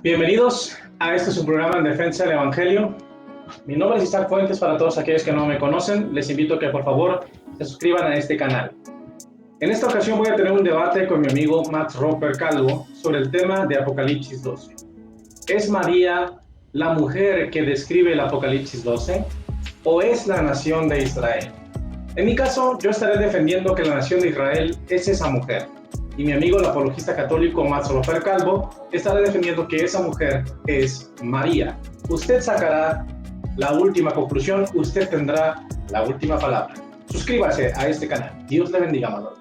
Bienvenidos a este su programa en defensa del Evangelio. Mi nombre es Isaac Fuentes. Para todos aquellos que no me conocen, les invito a que por favor se suscriban a este canal. En esta ocasión voy a tener un debate con mi amigo Max Roper Calvo sobre el tema de Apocalipsis 12. ¿Es María la mujer que describe el Apocalipsis 12 o es la nación de Israel? En mi caso, yo estaré defendiendo que la nación de Israel es esa mujer. Y mi amigo el apologista católico Max Roper Calvo estará defendiendo que esa mujer es María. Usted sacará la última conclusión, usted tendrá la última palabra. Suscríbase a este canal. Dios le bendiga, Manolo.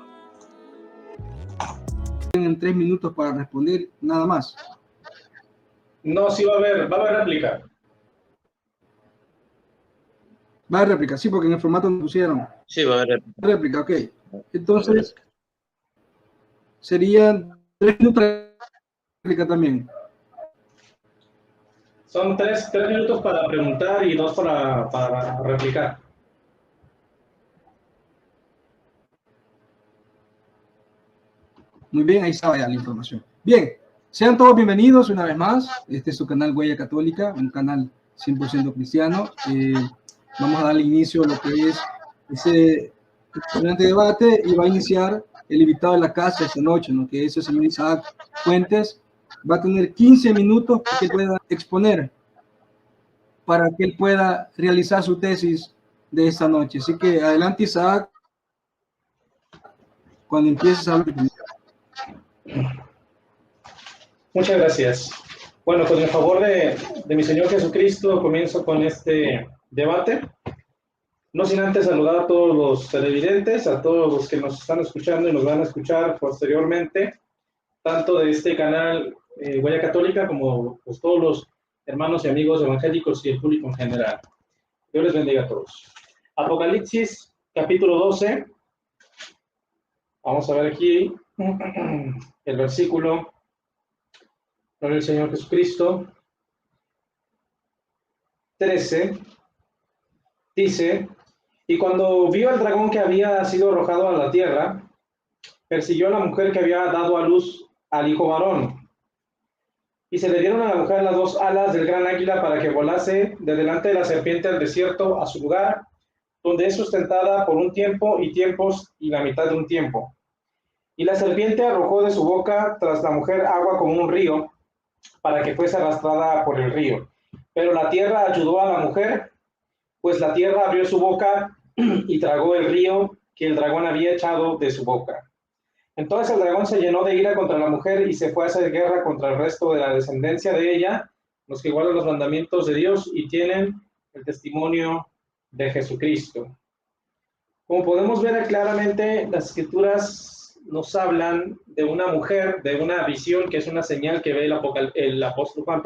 Tienen 3 minutos para responder, nada más. No, sí va a haber réplica. Va a haber réplica, sí, porque en el formato me pusieron. Sí, va a haber réplica, ok. Entonces, serían 3 minutos de réplica también. Son 3 minutos para preguntar y 2 para replicar. Muy bien, ahí está ya la información. Bien, sean todos bienvenidos una vez más. Este es su canal Huella Católica, un canal 100% cristiano. Vamos a darle inicio a lo que es ese excelente debate y va a iniciar el invitado de la casa esta noche, ¿no? Que es el señor Isaac Fuentes. Va a tener 15 minutos para que pueda exponer, para que él pueda realizar su tesis de esta noche. Así que adelante, Isaac, cuando empieces a hablar. Muchas gracias. Bueno, con el favor de mi Señor Jesucristo, comienzo con este debate. No sin antes saludar a todos los televidentes, a todos los que nos están escuchando y nos van a escuchar posteriormente, tanto de este canal Huella Católica como pues, todos los hermanos y amigos evangélicos y el público en general. Dios les bendiga a todos. Apocalipsis, capítulo 12. Vamos a ver aquí el versículo. Gloria al Señor Jesucristo. 13. Dice: y cuando vio al dragón que había sido arrojado a la tierra, persiguió a la mujer que había dado a luz al hijo varón. Y se le dieron a la mujer las 2 alas del gran águila para que volase de delante de la serpiente al desierto, a su lugar, donde es sustentada por un tiempo y tiempos y la mitad de un tiempo. Y la serpiente arrojó de su boca tras la mujer agua como un río, para que fuese arrastrada por el río. Pero la tierra ayudó a la mujer, pues la tierra abrió su boca y tragó el río que el dragón había echado de su boca. Entonces el dragón se llenó de ira contra la mujer y se fue a hacer guerra contra el resto de la descendencia de ella, los que guardan los mandamientos de Dios y tienen el testimonio de Jesucristo. Como podemos ver claramente, las escrituras nos hablan de una mujer, de una visión que es una señal que ve el apóstol Juan,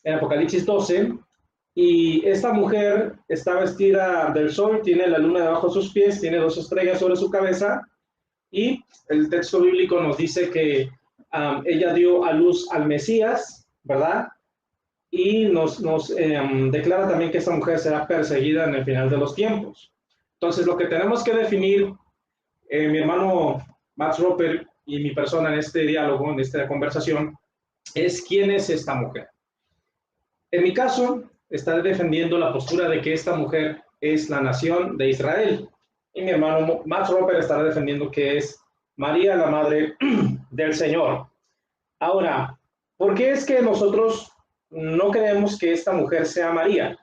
en Apocalipsis 12. Y esta mujer está vestida del sol, tiene la luna debajo de sus pies, tiene 2 estrellas sobre su cabeza, y el texto bíblico nos dice que ella dio a luz al Mesías, ¿verdad? Y nos declara también que esta mujer será perseguida en el final de los tiempos. Entonces, lo que tenemos que definir, mi hermano Max Roper y mi persona en este diálogo, en esta conversación, es quién es esta mujer. En mi caso, estaré defendiendo la postura de que esta mujer es la nación de Israel. Y mi hermano Max Roper estará defendiendo que es María, la madre del Señor. Ahora, ¿por qué es que nosotros no creemos que esta mujer sea María?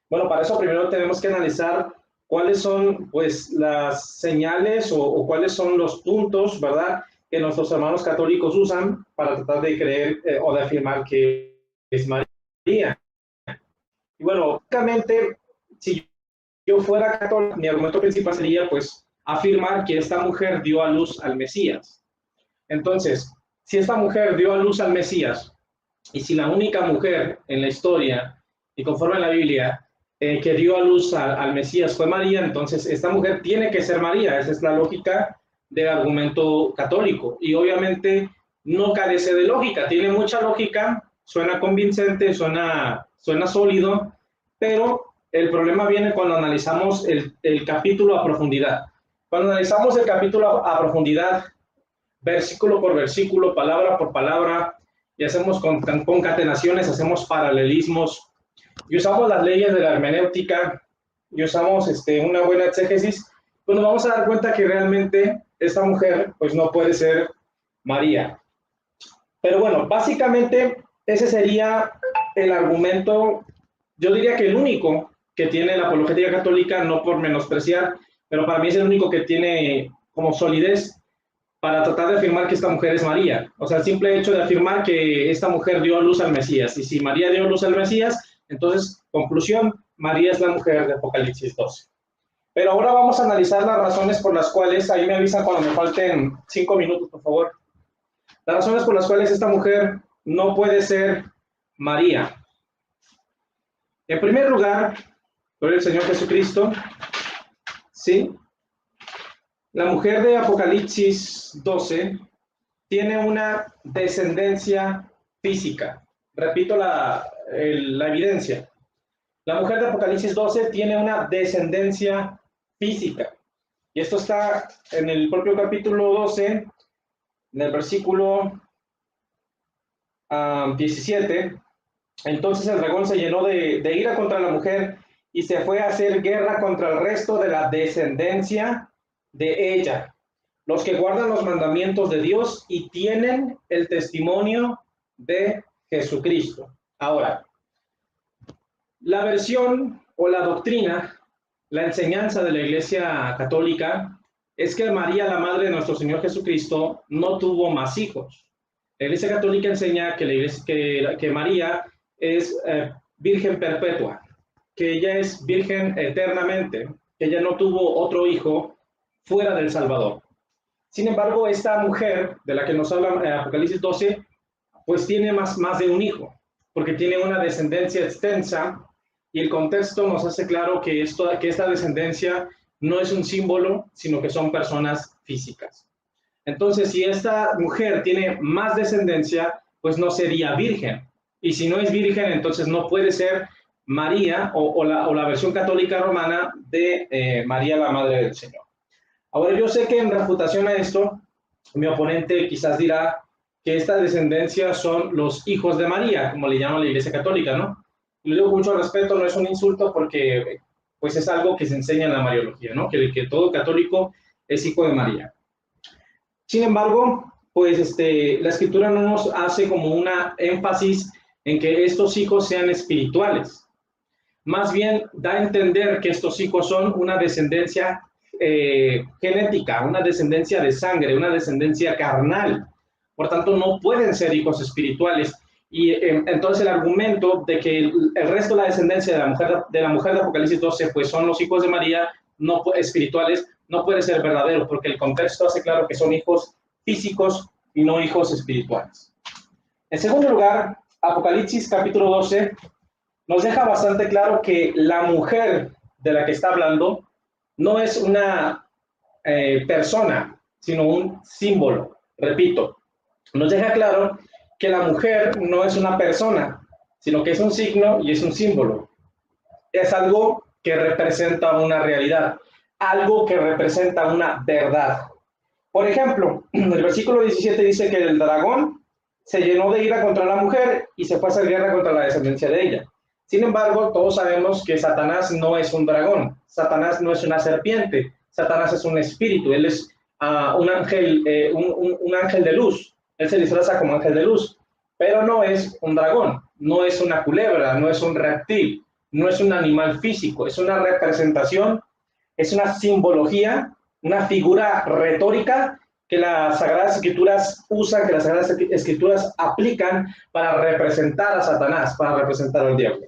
Bueno, para eso primero tenemos que analizar cuáles son pues las señales o cuáles son los puntos, ¿verdad?, que nuestros hermanos católicos usan para tratar de creer o de afirmar que es María. Y bueno, básicamente, si yo fuera católico, mi argumento principal sería pues afirmar que esta mujer dio a luz al Mesías. Entonces, si esta mujer dio a luz al Mesías, y si la única mujer en la historia, y conforme a la Biblia, que dio a luz al Mesías fue María, entonces esta mujer tiene que ser María. Esa es la lógica del argumento católico. Y obviamente no carece de lógica, tiene mucha lógica, suena convincente, suena sólido, pero el problema viene cuando analizamos el capítulo a profundidad. Cuando analizamos el capítulo a profundidad, versículo por versículo, palabra por palabra, y hacemos concatenaciones, hacemos paralelismos y usamos las leyes de la hermenéutica y usamos una buena exégesis, pues nos vamos a dar cuenta que realmente esta mujer pues no puede ser María. Pero bueno, básicamente ese sería el argumento, yo diría que el único que tiene la apologética católica, no por menospreciar, pero para mí es el único que tiene como solidez para tratar de afirmar que esta mujer es María. O sea, el simple hecho de afirmar que esta mujer dio a luz al Mesías. Y si María dio a luz al Mesías, entonces, conclusión, María es la mujer de Apocalipsis 12. Pero ahora vamos a analizar las razones por las cuales, ahí me avisan cuando me falten 5 minutos, por favor. Las razones por las cuales esta mujer no puede ser María. En primer lugar, por el Señor Jesucristo, ¿sí? La mujer de Apocalipsis 12 tiene una descendencia física. Repito la evidencia. La mujer de Apocalipsis 12 tiene una descendencia física. Y esto está en el propio capítulo 12, en el versículo 17. Entonces el dragón se llenó de ira contra la mujer y se fue a hacer guerra contra el resto de la descendencia de ella, los que guardan los mandamientos de Dios y tienen el testimonio de Jesucristo. Ahora, la versión o la doctrina, la enseñanza de la Iglesia Católica es que María, la madre de nuestro Señor Jesucristo, no tuvo más hijos. La Iglesia Católica enseña que María es virgen perpetua, que ella es virgen eternamente, que ella no tuvo otro hijo fuera del Salvador. Sin embargo, esta mujer de la que nos habla Apocalipsis 12, pues tiene más de un hijo, porque tiene una descendencia extensa, y el contexto nos hace claro que esta descendencia no es un símbolo, sino que son personas físicas. Entonces, si esta mujer tiene más descendencia, pues no sería virgen. Y si no es virgen, entonces no puede ser María o la versión católica romana de María, la Madre del Señor. Ahora, yo sé que en refutación a esto, mi oponente quizás dirá que esta descendencia son los hijos de María, como le llama la Iglesia Católica, ¿no? Y lo digo con mucho respeto, no es un insulto porque pues es algo que se enseña en la Mariología, ¿no? Que todo católico es hijo de María. Sin embargo, pues la Escritura no nos hace como una énfasis en que estos hijos sean espirituales. Más bien da a entender que estos hijos son una descendencia genética, una descendencia de sangre, una descendencia carnal. Por tanto, no pueden ser hijos espirituales. Y entonces el argumento de que el resto de la descendencia de la mujer de Apocalipsis 12 pues son los hijos de María no espirituales, no puede ser verdadero, porque el contexto hace claro que son hijos físicos y no hijos espirituales. En segundo lugar, Apocalipsis capítulo 12 nos deja bastante claro que la mujer de la que está hablando no es una persona, sino un símbolo. Repito, nos deja claro que la mujer no es una persona, sino que es un signo y es un símbolo. Es algo que representa una realidad, algo que representa una verdad. Por ejemplo, el versículo 17 dice que el dragón se llenó de ira contra la mujer y se fue a hacer guerra contra la descendencia de ella. Sin embargo, todos sabemos que Satanás no es un dragón, Satanás no es una serpiente, Satanás es un espíritu, él es un ángel de luz, él se disfraza como ángel de luz, pero no es un dragón, no es una culebra, no es un reptil, no es un animal físico, es una representación, es una simbología, una figura retórica que las Sagradas Escrituras usan, que las Sagradas Escrituras aplican para representar a Satanás, para representar al diablo.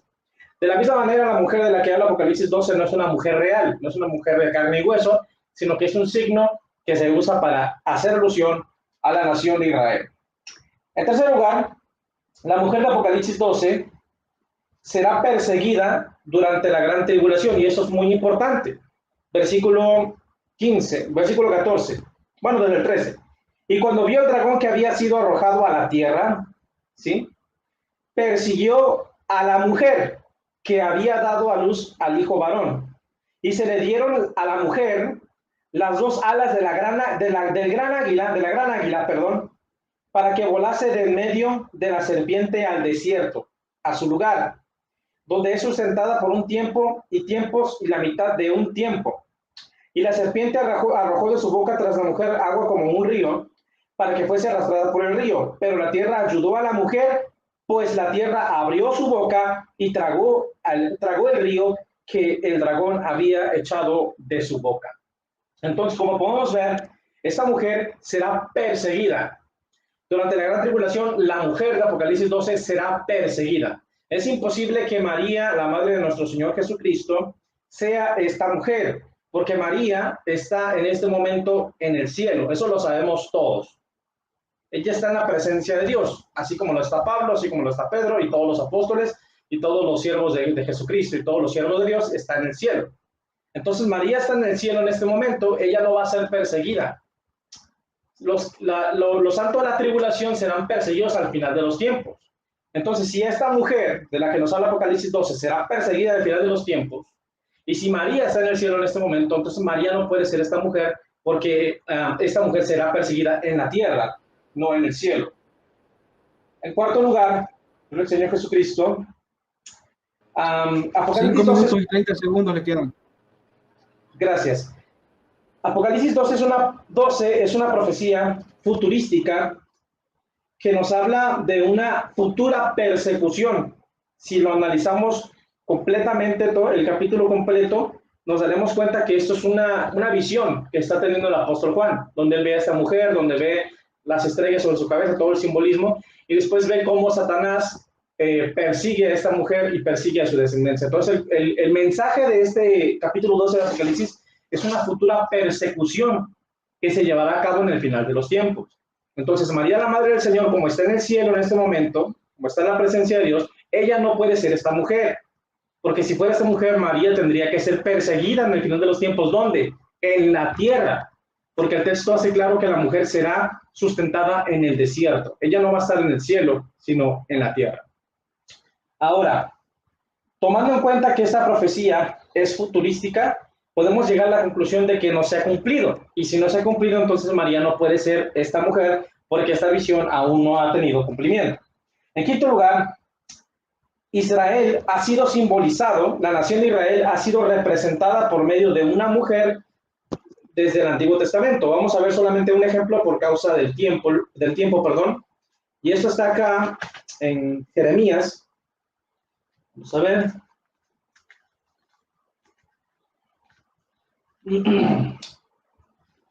De la misma manera, la mujer de la que habla Apocalipsis 12 no es una mujer real, no es una mujer de carne y hueso, sino que es un signo que se usa para hacer alusión a la nación de Israel. En tercer lugar, la mujer de Apocalipsis 12 será perseguida durante la gran tribulación, y eso es muy importante. Versículo 14, bueno, desde el 13. Y cuando vio el dragón que había sido arrojado a la tierra, ¿sí?, persiguió a la mujer que había dado a luz al hijo varón, y se le dieron a la mujer las dos alas del gran águila, para que volase de en medio de la serpiente al desierto, a su lugar, donde es sustentada por un tiempo y tiempos y la mitad de un tiempo. Y la serpiente arrojó de su boca tras la mujer agua como un río, para que fuese arrastrada por el río. Pero la tierra ayudó a la mujer, pues la tierra abrió su boca y tragó el río que el dragón había echado de su boca. Entonces, como podemos ver, esta mujer será perseguida. Durante la gran tribulación, la mujer de Apocalipsis 12 será perseguida. Es imposible que María, la madre de nuestro Señor Jesucristo, sea esta mujer, porque María está en este momento en el cielo. Eso lo sabemos todos. Ella está en la presencia de Dios, así como lo está Pablo, así como lo está Pedro y todos los apóstoles y todos los siervos de Jesucristo y todos los siervos de Dios están en el cielo. Entonces María está en el cielo en este momento, ella no va a ser perseguida. Los santos de la tribulación serán perseguidos al final de los tiempos. Entonces, si esta mujer de la que nos habla Apocalipsis 12 será perseguida al final de los tiempos, y si María está en el cielo en este momento, entonces María no puede ser esta mujer, porque esta mujer será perseguida en la tierra, no en el cielo. En cuarto lugar, el Señor Jesucristo. Apocalipsis 5 minutos y 30 segundos le quedan. Gracias. Apocalipsis 12 es una profecía futurística que nos habla de una futura persecución. Si lo analizamos completamente, todo el capítulo completo, nos daremos cuenta que esto es una visión que está teniendo el apóstol Juan, donde él ve a esta mujer, donde ve las estrellas sobre su cabeza, todo el simbolismo, y después ve cómo Satanás persigue a esta mujer y persigue a su descendencia. Entonces, el mensaje de este capítulo 12 de Apocalipsis es una futura persecución que se llevará a cabo en el final de los tiempos. Entonces, María, la Madre del Señor, como está en el cielo en este momento, como está en la presencia de Dios, ella no puede ser esta mujer, porque si fuera esta mujer, María tendría que ser perseguida en el final de los tiempos. ¿Dónde? En la tierra, porque el texto hace claro que la mujer será sustentada en el desierto. Ella no va a estar en el cielo, sino en la tierra. Ahora, tomando en cuenta que esta profecía es futurística, podemos llegar a la conclusión de que no se ha cumplido. Y si no se ha cumplido, entonces María no puede ser esta mujer, porque esta visión aún no ha tenido cumplimiento. En quinto lugar, Israel ha sido simbolizado, la nación de Israel ha sido representada por medio de una mujer desde el Antiguo Testamento. Vamos a ver solamente un ejemplo por causa del tiempo, y esto está acá en Jeremías. Vamos a ver.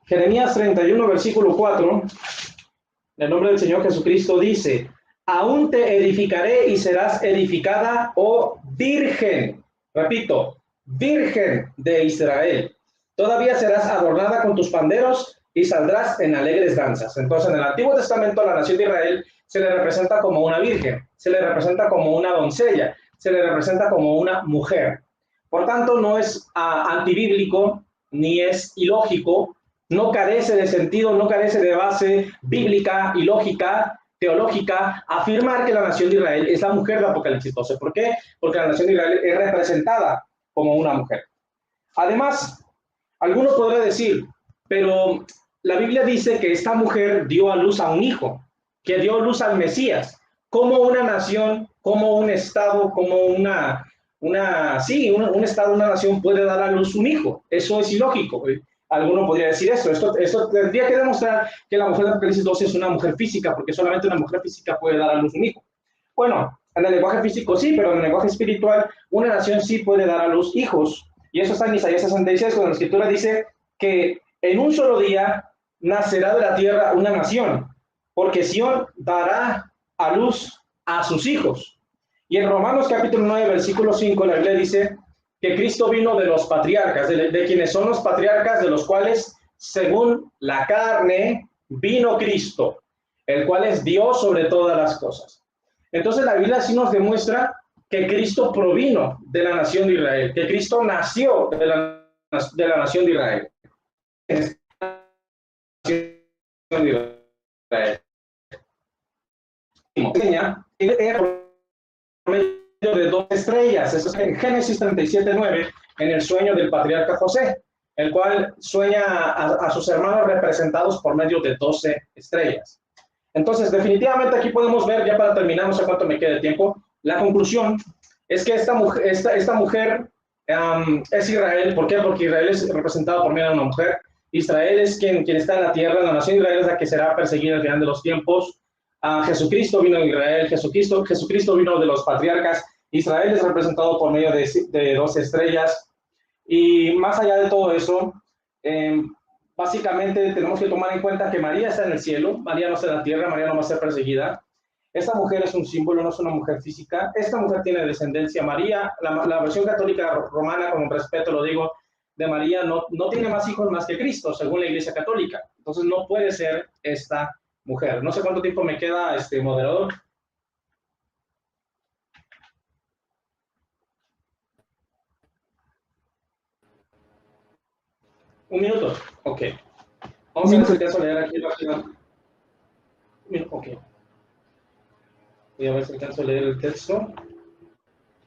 Jeremías 31, versículo 4, en el nombre del Señor Jesucristo dice: aún te edificaré y serás edificada, oh virgen. Repito, virgen de Israel. Todavía serás adornada con tus panderos y saldrás en alegres danzas. Entonces, en el Antiguo Testamento, a la nación de Israel se le representa como una virgen, se le representa como una doncella, se le representa como una mujer. Por tanto, no es antibíblico, ni es ilógico, no carece de sentido, no carece de base bíblica, ilógica, teológica, afirmar que la nación de Israel es la mujer de Apocalipsis 12. ¿Por qué? Porque la nación de Israel es representada como una mujer. Además, alguno podrá decir, pero la Biblia dice que esta mujer dio a luz a un hijo, que dio luz al Mesías. ¿Cómo una nación, como un estado, como un estado, una nación puede dar a luz un hijo? Eso es ilógico. Alguno podría decir esto tendría que demostrar que la mujer de Apocalipsis 12 es una mujer física, porque solamente una mujer física puede dar a luz un hijo. Bueno, en el lenguaje físico sí, pero en el lenguaje espiritual una nación sí puede dar a luz hijos. Y eso está en Isaías 66, cuando la Escritura dice que en un solo día nacerá de la tierra una nación, porque Sión dará a luz a sus hijos. Y en Romanos capítulo 9, versículo 5, la Biblia dice que Cristo vino de los patriarcas, de quienes son los patriarcas, de los cuales, según la carne, vino Cristo, el cual es Dios sobre todas las cosas. Entonces la Biblia sí nos demuestra que Cristo provino de la nación de Israel, que Cristo nació de la nación de Israel. Era por medio de 2 estrellas. Eso es en Génesis 37:9, en el sueño del patriarca José, el cual sueña a sus hermanos representados por medio de 12 estrellas. Entonces, definitivamente aquí podemos ver, ya para terminar, no sé cuánto me queda de tiempo, la conclusión es que esta mujer es Israel. ¿Por qué? Porque Israel es representado por medio de una mujer. Israel es quien está en la tierra, la nación de Israel es la que será perseguida al final de los tiempos. Jesucristo vino de Israel, Jesucristo vino de los patriarcas. Israel es representado por medio de 12 estrellas. Y más allá de todo eso, básicamente tenemos que tomar en cuenta que María está en el cielo, María no está en la tierra, María no va a ser perseguida. Esta mujer es un símbolo, no es una mujer física. Esta mujer tiene descendencia. María, la versión católica romana, con respeto lo digo, de María no tiene más hijos más que Cristo, según la Iglesia Católica. Entonces no puede ser esta mujer. No sé cuánto tiempo me queda, moderador. Un minuto. Ok. Vamos a ver si alcanzo a leer aquí rápido. Ok. Voy a ver si alcanzo a leer el texto.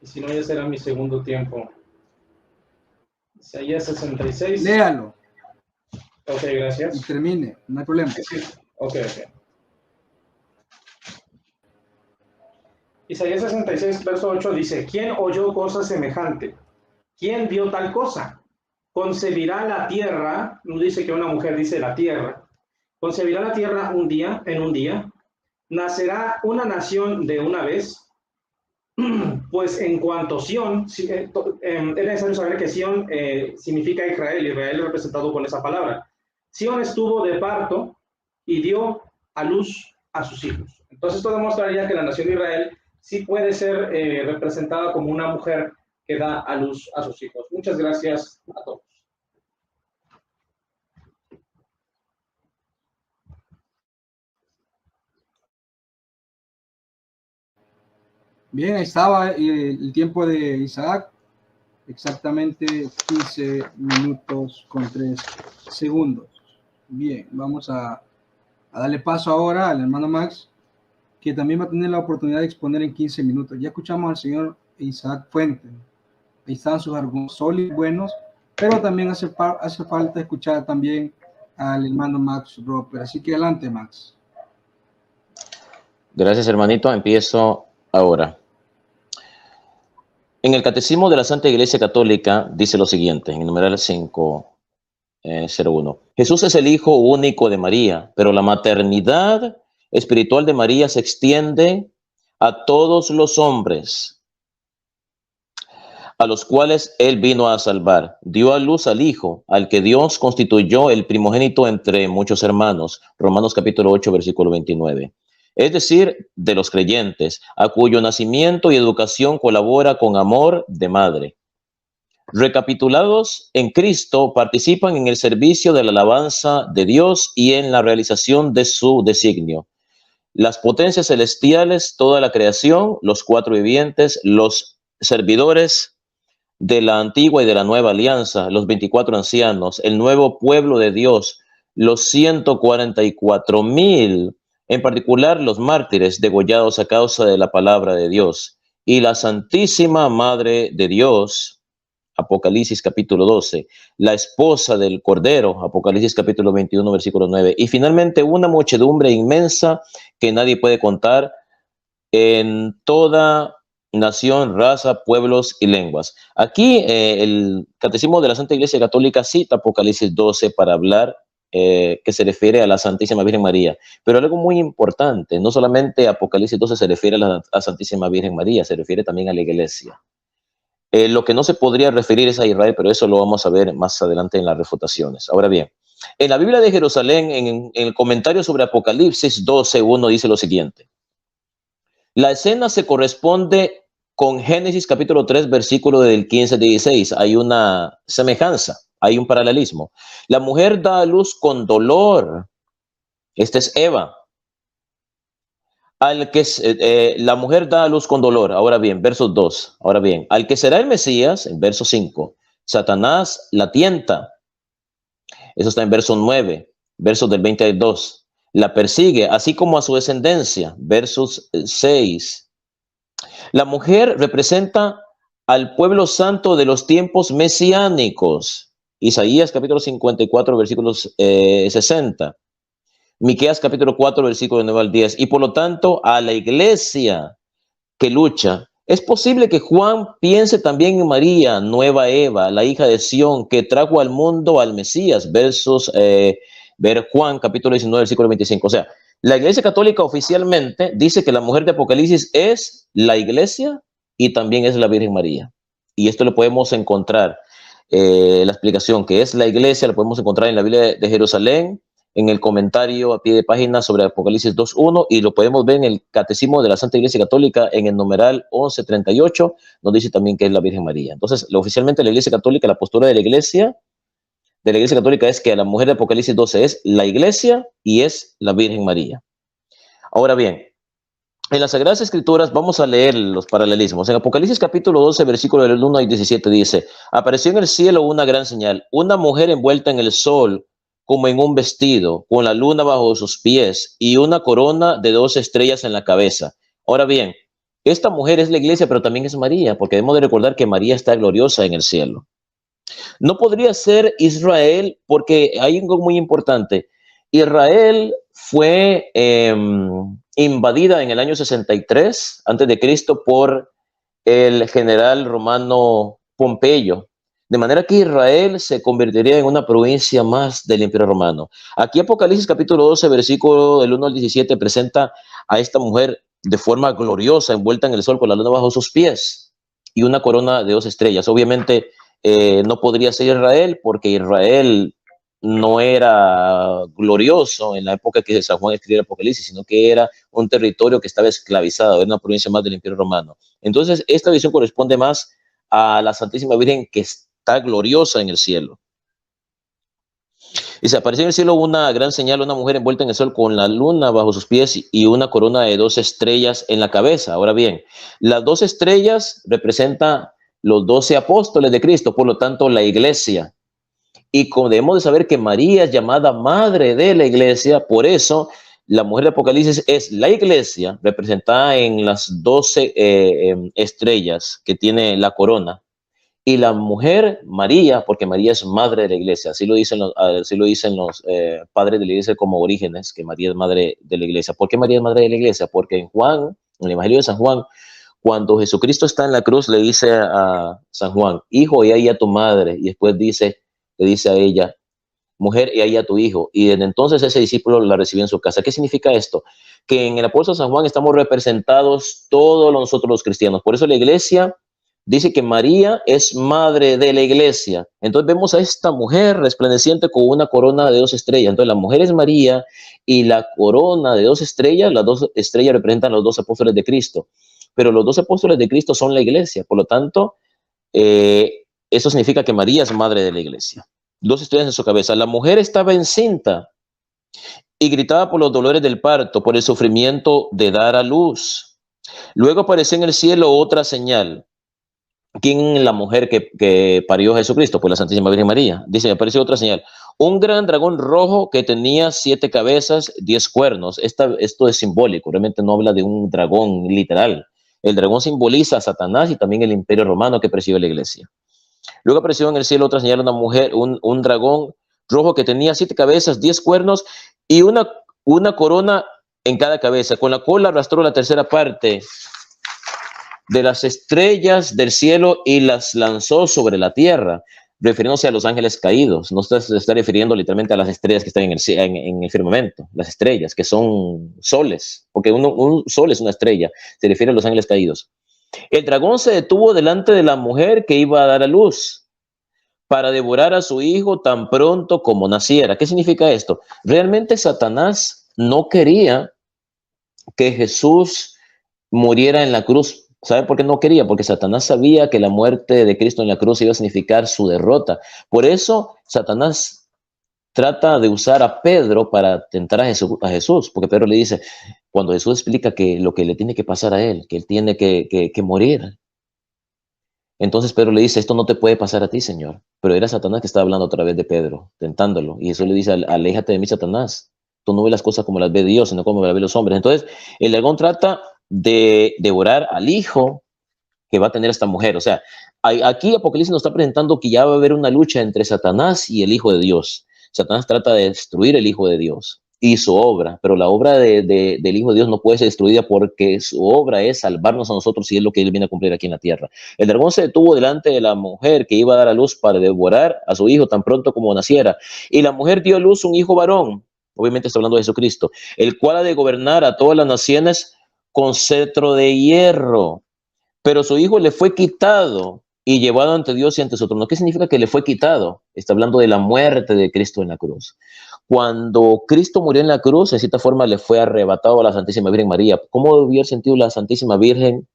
Y si no, ya será mi segundo tiempo. Isaías 66. Léalo. Ok, gracias. Y termine, no hay problema. Sí. Ok. Isaías 66, verso 8 dice: ¿Quién oyó cosa semejante? ¿Quién vio tal cosa? Concebirá la tierra, no dice que una mujer, dice la tierra. Concebirá la tierra en un día. Nacerá una nación de una vez. Pues en cuanto Sión, es necesario saber que Sión significa Israel representado con esa palabra. Sión estuvo de parto y dio a luz a sus hijos. Entonces esto demostraría que la nación de Israel sí puede ser representada como una mujer que da a luz a sus hijos. Muchas gracias a todos. Bien, ahí estaba el tiempo de Isaac, exactamente 15 minutos con 3 segundos. Bien, vamos a darle paso ahora al hermano Max, que también va a tener la oportunidad de exponer en 15 minutos. Ya escuchamos al señor Isaac Fuentes. Ahí están sus argumentos sólidos, buenos, pero también hace falta escuchar también al hermano Max Roper. Así que adelante, Max. Gracias, hermanito. Empiezo ahora. En el Catecismo de la Santa Iglesia Católica dice lo siguiente, en el numeral 501. Jesús es el Hijo único de María, pero la maternidad espiritual de María se extiende a todos los hombres, a los cuales Él vino a salvar. Dio a luz al Hijo, al que Dios constituyó el primogénito entre muchos hermanos. Romanos capítulo 8, versículo 29. Es decir, de los creyentes, a cuyo nacimiento y educación colabora con amor de madre. Recapitulados en Cristo, participan en el servicio de la alabanza de Dios y en la realización de su designio. Las potencias celestiales, toda la creación, los cuatro vivientes, los servidores de la antigua y de la nueva alianza, los 24 ancianos, el nuevo pueblo de Dios, los 144,000, en particular los mártires degollados a causa de la palabra de Dios, y la Santísima Madre de Dios, Apocalipsis capítulo 12, la esposa del Cordero, Apocalipsis capítulo 21, versículo 9, y finalmente una muchedumbre inmensa que nadie puede contar en toda nación, raza, pueblos y lenguas. Aquí el Catecismo de la Santa Iglesia Católica cita Apocalipsis 12 para hablar que se refiere a la Santísima Virgen María, pero algo muy importante, no solamente Apocalipsis 12 se refiere a la Santísima Virgen María, se refiere también a la Iglesia. Lo que no se podría referir es a Israel, pero eso lo vamos a ver más adelante en las refutaciones. Ahora bien, en la Biblia de Jerusalén, en el comentario sobre Apocalipsis 12:1 dice lo siguiente. La escena se corresponde con Génesis capítulo 3, versículo del 15 al 16. Hay una semejanza, hay un paralelismo. La mujer da a luz con dolor. Esta es Eva. La mujer da a luz con dolor. Ahora bien, verso 2. Ahora bien, al que será el Mesías, en verso 5, Satanás la tienta. Eso está en verso 9, versos del 20 al 2. La persigue, así como a su descendencia, versos 6. La mujer representa al pueblo santo de los tiempos mesiánicos. Isaías capítulo 54, versículos 60. Miqueas capítulo 4, versículo 9 al 10. Y por lo tanto, a la iglesia que lucha, es posible que Juan piense también en María, nueva Eva, la hija de Sión, que trajo al mundo al Mesías, ver Juan capítulo 19, versículo 25. O sea, la Iglesia Católica oficialmente dice que la mujer de Apocalipsis es la Iglesia y también es la Virgen María. Y esto lo podemos encontrar, la explicación que es la Iglesia, lo podemos encontrar en la Biblia de Jerusalén, en el comentario a pie de página sobre Apocalipsis 2.1, y lo podemos ver en el Catecismo de la Santa Iglesia Católica en el numeral 1138, nos dice también que es la Virgen María. Entonces, oficialmente la Iglesia Católica, la postura de la Iglesia Católica es que la mujer de Apocalipsis 12 es la Iglesia y es la Virgen María. Ahora bien, en las Sagradas Escrituras vamos a leer los paralelismos. En Apocalipsis capítulo 12, versículo del 1 al 17 dice: apareció en el cielo una gran señal, una mujer envuelta en el sol como en un vestido, con la luna bajo sus pies y una corona de 2 estrellas en la cabeza. Ahora bien, esta mujer es la iglesia, pero también es María, porque debemos de recordar que María está gloriosa en el cielo. No podría ser Israel, porque hay algo muy importante. Israel fue invadida en el año 63 a.C. por el general romano Pompeyo. De manera que Israel se convertiría en una provincia más del Imperio Romano. Aquí Apocalipsis capítulo 12, versículo del 1 al 17, presenta a esta mujer de forma gloriosa, envuelta en el sol con la luna bajo sus pies y una corona de 2 estrellas. Obviamente no podría ser Israel, porque Israel no era glorioso en la época que San Juan escribió el Apocalipsis, sino que era un territorio que estaba esclavizado, era una provincia más del Imperio Romano. Entonces, esta visión corresponde más a la Santísima Virgen, que está gloriosa en el cielo. Y se apareció en el cielo una gran señal, una mujer envuelta en el sol con la luna bajo sus pies y una corona de 2 estrellas en la cabeza. Ahora bien, las 2 estrellas representan los 12 apóstoles de Cristo, por lo tanto la iglesia. Y como debemos de saber que María es llamada madre de la iglesia, por eso la mujer de Apocalipsis es la iglesia, representada en las 12 estrellas que tiene la corona. Y la mujer María, porque María es madre de la iglesia, así lo dicen los padres de la iglesia como Orígenes, que María es madre de la iglesia. ¿Por qué María es madre de la iglesia? Porque en el Evangelio de San Juan, cuando Jesucristo está en la cruz, le dice a San Juan: hijo, y ahí a tu madre. Y después le dice a ella: mujer, y ahí a tu hijo. Y desde entonces ese discípulo la recibió en su casa. ¿Qué significa esto? Que en el apóstol San Juan estamos representados todos nosotros los cristianos. Por eso la iglesia dice que María es madre de la iglesia. Entonces vemos a esta mujer resplandeciente con una corona de 2 estrellas. Entonces la mujer es María y la corona de 2 estrellas, las 2 estrellas representan a los 2 apóstoles de Cristo. Pero los 2 apóstoles de Cristo son la iglesia. Por lo tanto, eso significa que María es madre de la iglesia. 2 estrellas en su cabeza. La mujer estaba encinta y gritaba por los dolores del parto, por el sufrimiento de dar a luz. Luego apareció en el cielo otra señal. ¿Quién es la mujer que parió a Jesucristo? Pues la Santísima Virgen María. Dice: apareció otra señal. Un gran dragón rojo que tenía 7 cabezas, 10 cuernos. Esto es simbólico, realmente no habla de un dragón literal. El dragón simboliza a Satanás y también el Imperio Romano que presidió la iglesia. Luego apareció en el cielo otra señal, una mujer, un dragón rojo que tenía 7 cabezas, 10 cuernos y una corona en cada cabeza. Con la cola arrastró la tercera parte de las estrellas del cielo y las lanzó sobre la tierra, refiriéndose a los ángeles caídos. No se está refiriendo literalmente a las estrellas que están en el firmamento, las estrellas que son soles, porque un sol es una estrella, se refiere a los ángeles caídos. El dragón se detuvo delante de la mujer que iba a dar a luz para devorar a su hijo tan pronto como naciera. ¿Qué significa esto? Realmente Satanás no quería que Jesús muriera en la cruz. ¿Sabe por qué no quería? Porque Satanás sabía que la muerte de Cristo en la cruz iba a significar su derrota. Por eso Satanás trata de usar a Pedro para tentar a Jesús, porque Pedro le dice, cuando Jesús explica que lo que le tiene que pasar a él, que él tiene que morir. Entonces Pedro le dice: esto no te puede pasar a ti, Señor. Pero era Satanás que estaba hablando a través de Pedro, tentándolo. Y Jesús le dice: aléjate de mí, Satanás. Tú no ves las cosas como las ve Dios, sino como las ven los hombres. Entonces el dragón trata de devorar al hijo que va a tener esta mujer. O sea, aquí Apocalipsis nos está presentando que ya va a haber una lucha entre Satanás y el Hijo de Dios. Satanás trata de destruir el Hijo de Dios. y su obra, pero la obra del Hijo de Dios no puede ser destruida porque su obra es salvarnos a nosotros y es lo que Él viene a cumplir aquí en la tierra. El dragón se detuvo delante de la mujer que iba a dar a luz para devorar a su hijo tan pronto como naciera, y la mujer dio a luz un hijo varón, obviamente está hablando de Jesucristo, el cual ha de gobernar a todas las naciones con cetro de hierro, pero su hijo le fue quitado y llevado ante Dios y ante su trono. ¿Qué significa que le fue quitado? Está hablando de la muerte de Cristo en la cruz. Cuando Cristo murió en la cruz, de cierta forma le fue arrebatado a la Santísima Virgen María. ¿Cómo debió haber sentido la Santísima Virgen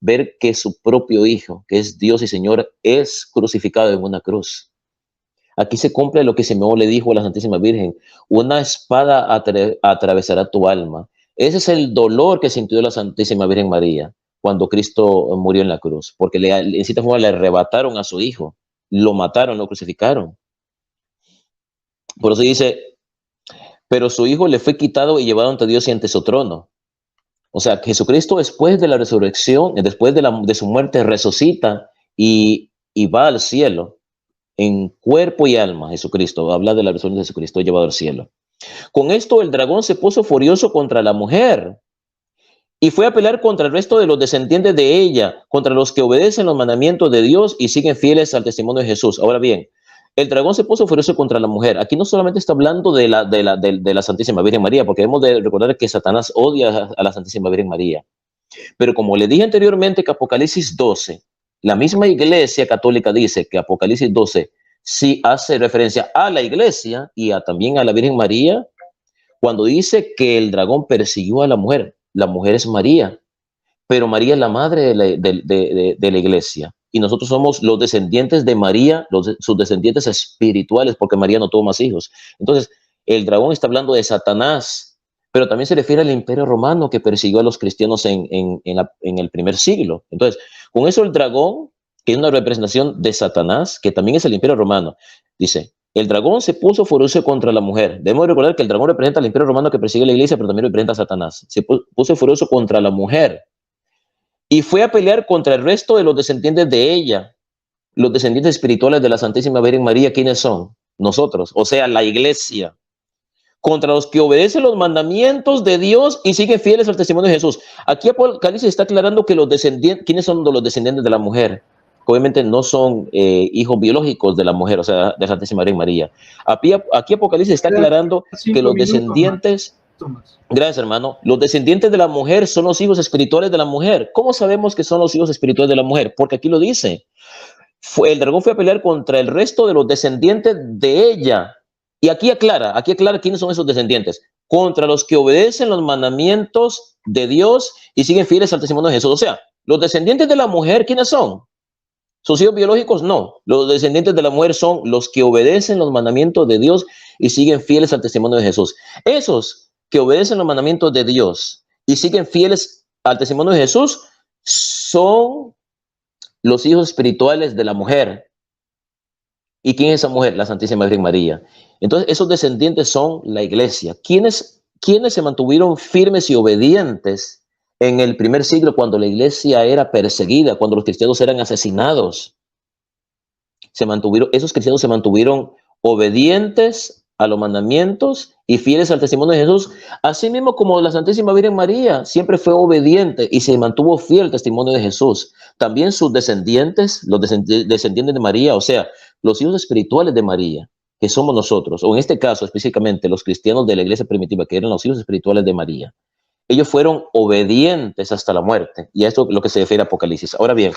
ver que su propio Hijo, que es Dios y Señor, es crucificado en una cruz? Aquí se cumple lo que Simeón le dijo a la Santísima Virgen: una espada atravesará tu alma. Ese es el dolor que sintió la Santísima Virgen María cuando Cristo murió en la cruz, porque en cierta forma le arrebataron a su Hijo, lo mataron, lo crucificaron. Por eso dice, pero su Hijo le fue quitado y llevado ante Dios y ante su trono. O sea, Jesucristo después de la resurrección, después de su muerte, resucita y va al cielo en cuerpo y alma. Jesucristo habla de la resurrección de Jesucristo llevado al cielo. Con esto el dragón se puso furioso contra la mujer y fue a pelear contra el resto de los descendientes de ella, contra los que obedecen los mandamientos de Dios y siguen fieles al testimonio de Jesús. Ahora bien, el dragón se puso furioso contra la mujer. Aquí no solamente está hablando de la Santísima Virgen María, porque debemos de recordar que Satanás odia a la Santísima Virgen María. Pero como le dije anteriormente que Apocalipsis 12, la misma Iglesia Católica dice que Apocalipsis 12 sí hace referencia a la Iglesia y también a la Virgen María, cuando dice que el dragón persiguió a la mujer. La mujer es María, pero María es la madre de la Iglesia. Y nosotros somos los descendientes de María, sus descendientes espirituales, porque María no tuvo más hijos. Entonces, el dragón está hablando de Satanás, pero también se refiere al Imperio Romano que persiguió a los cristianos en el primer siglo. Entonces, con eso el dragón, que es una representación de Satanás, que también es el Imperio Romano, dice, el dragón se puso furioso contra la mujer. Debemos recordar que el dragón representa al Imperio Romano que persigue a la Iglesia, pero también representa a Satanás. Se puso furioso contra la mujer y fue a pelear contra el resto de los descendientes de ella, los descendientes espirituales de la Santísima Virgen María. ¿Quiénes son? Nosotros, o sea, la Iglesia, contra los que obedecen los mandamientos de Dios y siguen fieles al testimonio de Jesús. Aquí Apocalipsis está aclarando que los descendientes, ¿quiénes son los descendientes de la mujer? Obviamente no son hijos biológicos de la mujer, o sea, de la Santísima Virgen María. Aquí Apocalipsis está aclarando que los descendientes... Gracias, hermano. Los descendientes de la mujer son los hijos espirituales de la mujer. ¿Cómo sabemos que son los hijos espirituales de la mujer? Porque aquí lo dice. El dragón fue a pelear contra el resto de los descendientes de ella. Y aquí aclara quiénes son esos descendientes. Contra los que obedecen los mandamientos de Dios y siguen fieles al testimonio de Jesús. O sea, los descendientes de la mujer, ¿quiénes son? ¿Sus hijos biológicos? No. Los descendientes de la mujer son los que obedecen los mandamientos de Dios y siguen fieles al testimonio de Jesús. Esos que obedecen los mandamientos de Dios y siguen fieles al testimonio de Jesús son los hijos espirituales de la mujer. ¿Y quién es esa mujer? La Santísima Virgen María. Entonces, esos descendientes son la Iglesia. ¿Quiénes se mantuvieron firmes y obedientes en el primer siglo cuando la Iglesia era perseguida, cuando los cristianos eran asesinados? Esos cristianos se mantuvieron obedientes a los mandamientos y fieles al testimonio de Jesús, así mismo como la Santísima Virgen María siempre fue obediente y se mantuvo fiel al testimonio de Jesús. También sus descendientes, los descendientes de María, o sea, los hijos espirituales de María, que somos nosotros, o en este caso específicamente los cristianos de la iglesia primitiva, que eran los hijos espirituales de María, ellos fueron obedientes hasta la muerte, y a esto es lo que se refiere a Apocalipsis. Ahora bien,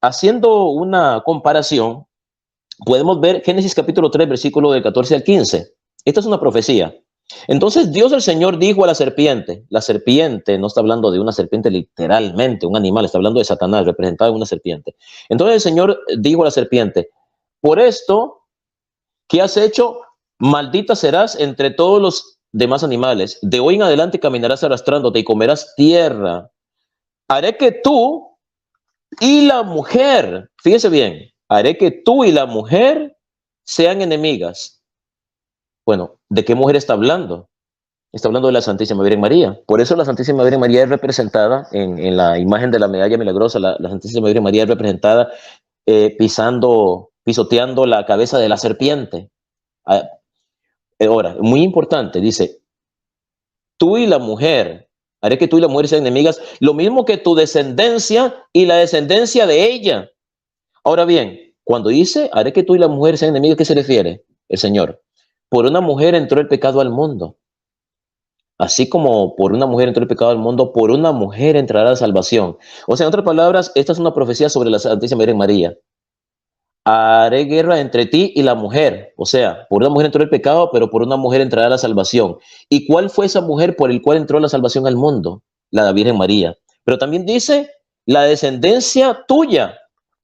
haciendo una comparación, podemos ver Génesis capítulo 3, versículo del 14 al 15. Esta es una profecía. Entonces Dios el Señor dijo a la serpiente no está hablando de una serpiente literalmente, un animal, está hablando de Satanás representado en una serpiente. Entonces el Señor dijo a la serpiente, por esto que has hecho, maldita serás entre todos los demás animales. De hoy en adelante caminarás arrastrándote y comerás tierra. Haré que tú y la mujer, fíjese bien, haré que tú y la mujer sean enemigas. Bueno, ¿de qué mujer está hablando? Está hablando de la Santísima Virgen María. Por eso la Santísima Virgen María es representada en la imagen de la medalla milagrosa. La Santísima Virgen María es representada pisoteando la cabeza de la serpiente. Ahora, muy importante, dice, tú y la mujer, haré que tú y la mujer sean enemigas, lo mismo que tu descendencia y la descendencia de ella. Ahora bien, cuando dice, haré que tú y la mujer sean enemigas, ¿qué se refiere el Señor? Por una mujer entró el pecado al mundo. Así como por una mujer entró el pecado al mundo, por una mujer entrará la salvación. O sea, en otras palabras, esta es una profecía sobre la Santísima Virgen María. Haré guerra entre ti y la mujer. O sea, por una mujer entró el pecado, pero por una mujer entrará la salvación. ¿Y cuál fue esa mujer por el cual entró la salvación al mundo? La Virgen María. Pero también dice, la descendencia tuya.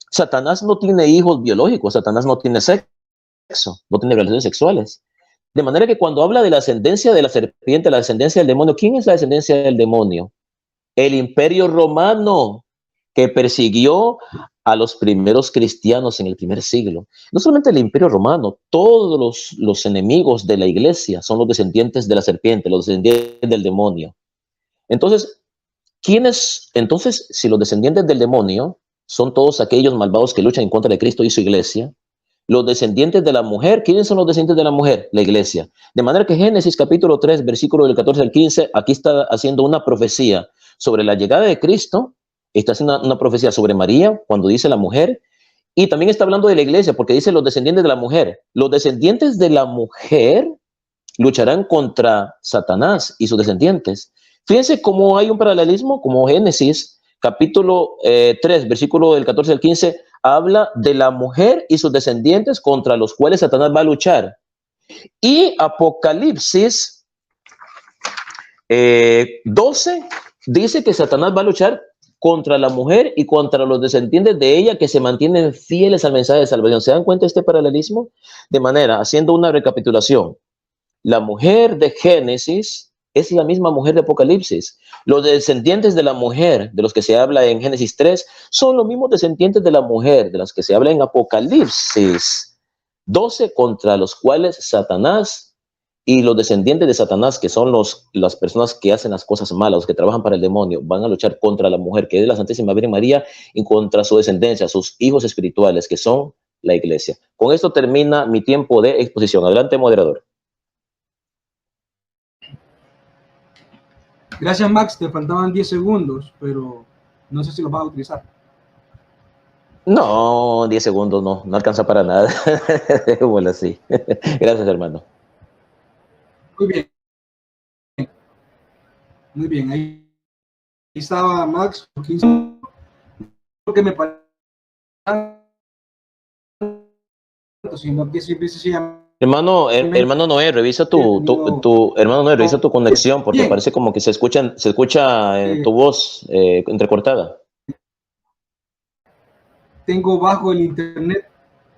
Satanás no tiene hijos biológicos, Satanás no tiene sexo, no tiene relaciones sexuales. De manera que cuando habla de la ascendencia de la serpiente, la descendencia del demonio, ¿quién es la descendencia del demonio? El Imperio Romano, que persiguió a los primeros cristianos en el primer siglo. No solamente el Imperio Romano, todos los enemigos de la iglesia son los descendientes de la serpiente, los descendientes del demonio. Entonces, entonces, si los descendientes del demonio son todos aquellos malvados que luchan en contra de Cristo y su iglesia, los descendientes de la mujer, ¿quiénes son los descendientes de la mujer? La iglesia. De manera que Génesis capítulo 3, versículo del 14 al 15, aquí está haciendo una profecía sobre la llegada de Cristo, está haciendo una profecía sobre María, cuando dice la mujer, y también está hablando de la iglesia, porque dice los descendientes de la mujer. Los descendientes de la mujer lucharán contra Satanás y sus descendientes. Fíjense cómo hay un paralelismo, como Génesis capítulo 3, versículo del 14 al 15, habla de la mujer y sus descendientes contra los cuales Satanás va a luchar. Y Apocalipsis 12 dice que Satanás va a luchar contra la mujer y contra los descendientes de ella que se mantienen fieles al mensaje de salvación. ¿Se dan cuenta de este paralelismo? De manera, haciendo una recapitulación, la mujer de Génesis es la misma mujer de Apocalipsis. Los descendientes de la mujer, de los que se habla en Génesis 3, son los mismos descendientes de la mujer, de los que se habla en Apocalipsis 12, contra los cuales Satanás y los descendientes de Satanás, que son las personas que hacen las cosas malas, los que trabajan para el demonio, van a luchar contra la mujer, que es la Santísima Virgen María, y contra su descendencia, sus hijos espirituales, que son la iglesia. Con esto termina mi tiempo de exposición. Adelante, moderador. Gracias, Max. Te faltaban 10 segundos, pero no sé si los vas a utilizar. No, 10 segundos no alcanza para nada. Bueno, así. Gracias, hermano. Muy bien. Muy bien. Ahí estaba Max. Porque me parece sino que siempre se llama. Hermano Noé, revisa hermano Noé, revisa tu conexión, porque parece como que se escucha tu voz entrecortada. Tengo bajo el internet.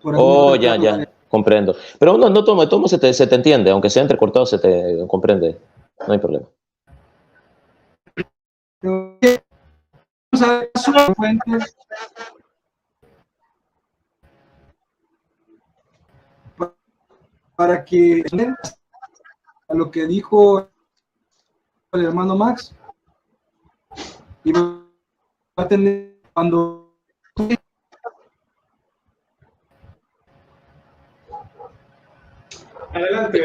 Por ya, comprendo. Pero no toma, se te entiende, aunque sea entrecortado, se te comprende. No hay problema. Para que a lo que dijo el hermano Max, y va a tener cuando adelante.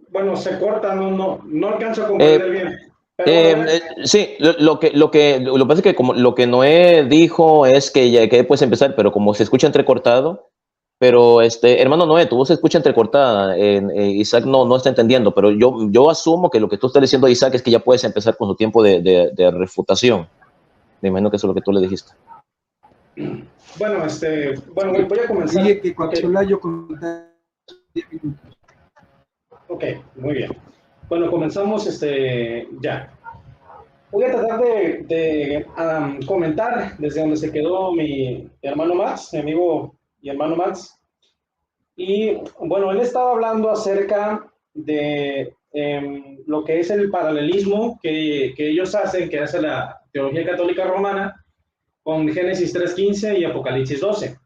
Bueno, se corta, no alcanzo a comprender bien. Sí, lo que pasa es que como lo que Noé dijo es que ya que puedes empezar, pero como se escucha entrecortado, pero hermano Noé, tu voz se escucha entrecortada, Isaac no está entendiendo, pero yo asumo que lo que tú estás diciendo a Isaac es que ya puedes empezar con su tiempo de refutación. Me imagino que eso es lo que tú le dijiste. Bueno, voy a comenzar. Dije que cuando yo conté 10 minutos. Ok, muy bien. Bueno, comenzamos ya. Voy a tratar de comentar desde donde se quedó mi hermano Max, mi amigo y hermano Max. Y bueno, él estaba hablando acerca de lo que es el paralelismo que ellos hacen, que hace la teología católica romana, con Génesis 3.15 y Apocalipsis 12.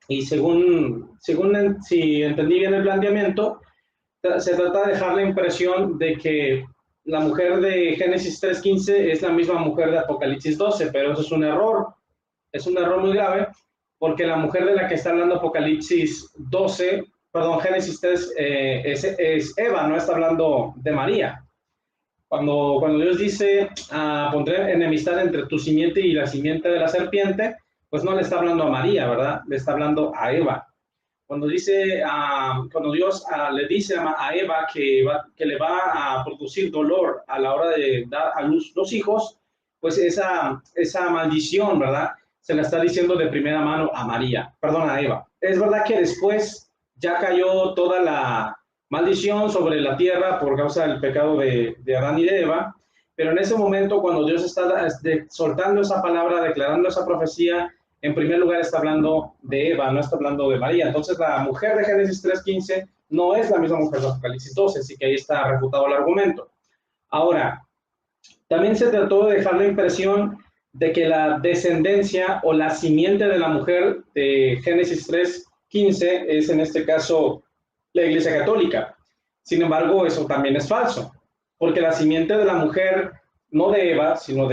Y según si entendí bien el planteamiento, se trata de dejar la impresión de que la mujer de Génesis 3.15 es la misma mujer de Apocalipsis 12, pero eso es un error muy grave, porque la mujer de la que está hablando Apocalipsis 12 perdón, Génesis 3 es Eva, no está hablando de María. Cuando Dios dice, pondré enemistad entre tu simiente y la simiente de la serpiente, pues no le está hablando a María, ¿verdad? Le está hablando a Eva. Cuando dice, cuando Dios le dice a Eva que le va a producir dolor a la hora de dar a luz los hijos, pues esa maldición, ¿verdad? Se la está diciendo de primera mano a María, perdón, a Eva. Es verdad que después ya cayó toda la maldición sobre la tierra por causa del pecado de Adán y de Eva, pero en ese momento cuando Dios está soltando esa palabra, declarando esa profecía, en primer lugar está hablando de Eva, no está hablando de María. Entonces la mujer de Génesis 3:15 no es la misma mujer de Apocalipsis 12, así que ahí está refutado el argumento. Ahora, también se trató de dejar la impresión de que la descendencia o la simiente de la mujer de Génesis 3:15 es en este caso la Iglesia Católica. Sin embargo, eso también es falso, porque la simiente de la mujer, no de Eva, sino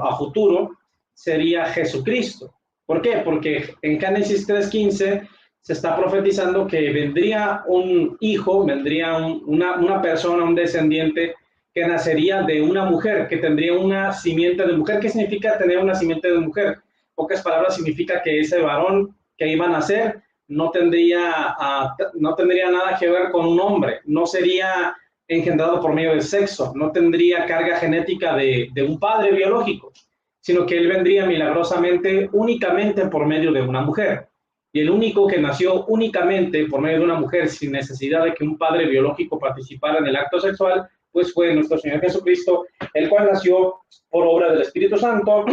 a futuro, sería Jesucristo. ¿Por qué? Porque en Génesis 3:15 se está profetizando que vendría un hijo, vendría una persona, un descendiente que nacería de una mujer, que tendría una simiente de mujer. ¿Qué significa tener una simiente de mujer? En pocas palabras, significa que ese varón que iba a nacer no tendría nada que ver con un hombre, no sería engendrado por medio del sexo, no tendría carga genética de un padre biológico, sino que él vendría milagrosamente únicamente por medio de una mujer. Y el único que nació únicamente por medio de una mujer sin necesidad de que un padre biológico participara en el acto sexual, pues fue nuestro Señor Jesucristo, el cual nació por obra del Espíritu Santo,